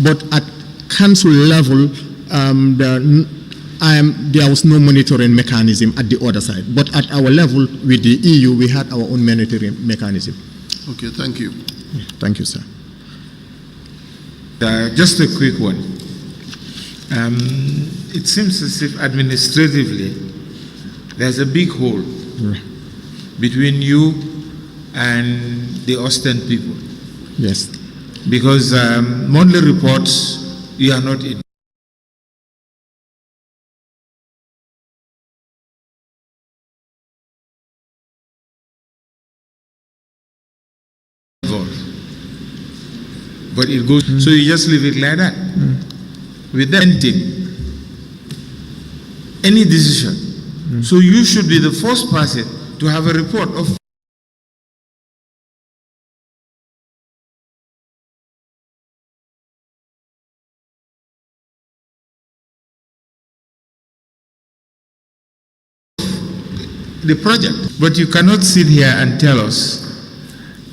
but at council level, there was no monitoring mechanism at the other side. But at our level with the EU, we had our own monitoring mechanism.
Okay, thank you.
Thank you, sir.
Just a quick one. It seems as if administratively there's a big hole between you and the Austin people.
Yes.
Because monthly reports, you are not in. But it goes, so you just leave it like that. With anything, any decision. So you should be the first person to have a report of the project. But you cannot sit here and tell us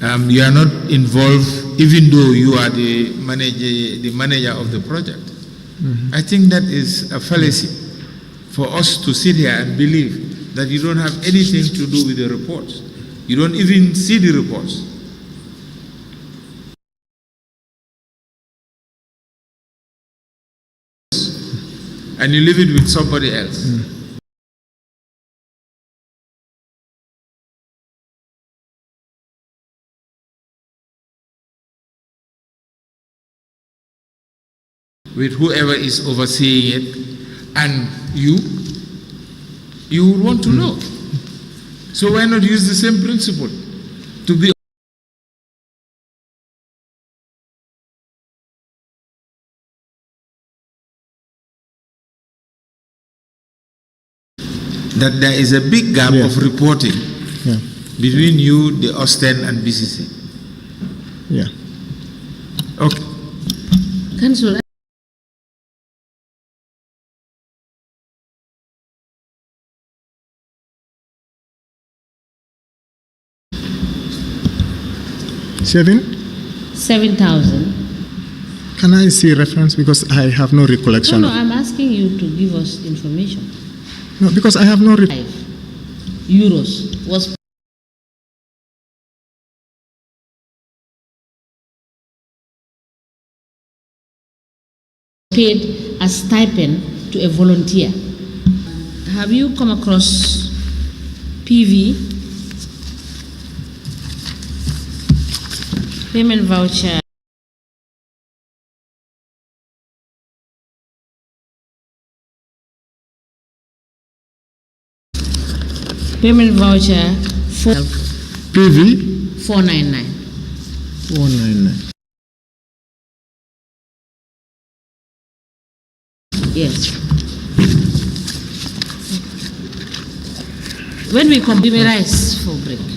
you are not involved, even though you are the manager of the project. I think that is a fallacy for us to sit here and believe that you don't have anything to do with the reports. You don't even see the reports. And you leave it with somebody else. With whoever is overseeing it, and you would want to know. So why not use the same principle to be that there is a big gap of reporting between you, the Austin, and BCC.
Yeah.
Okay.
Council, $7,000.
Can I see reference, because I have no recollection?
No, I'm asking you to give us information.
No, because I have no
euros was paid a stipend to a volunteer. Have you come across PV, payment voucher? Payment voucher for
PV
499.
499.
Yes. When we come, we may rise for break.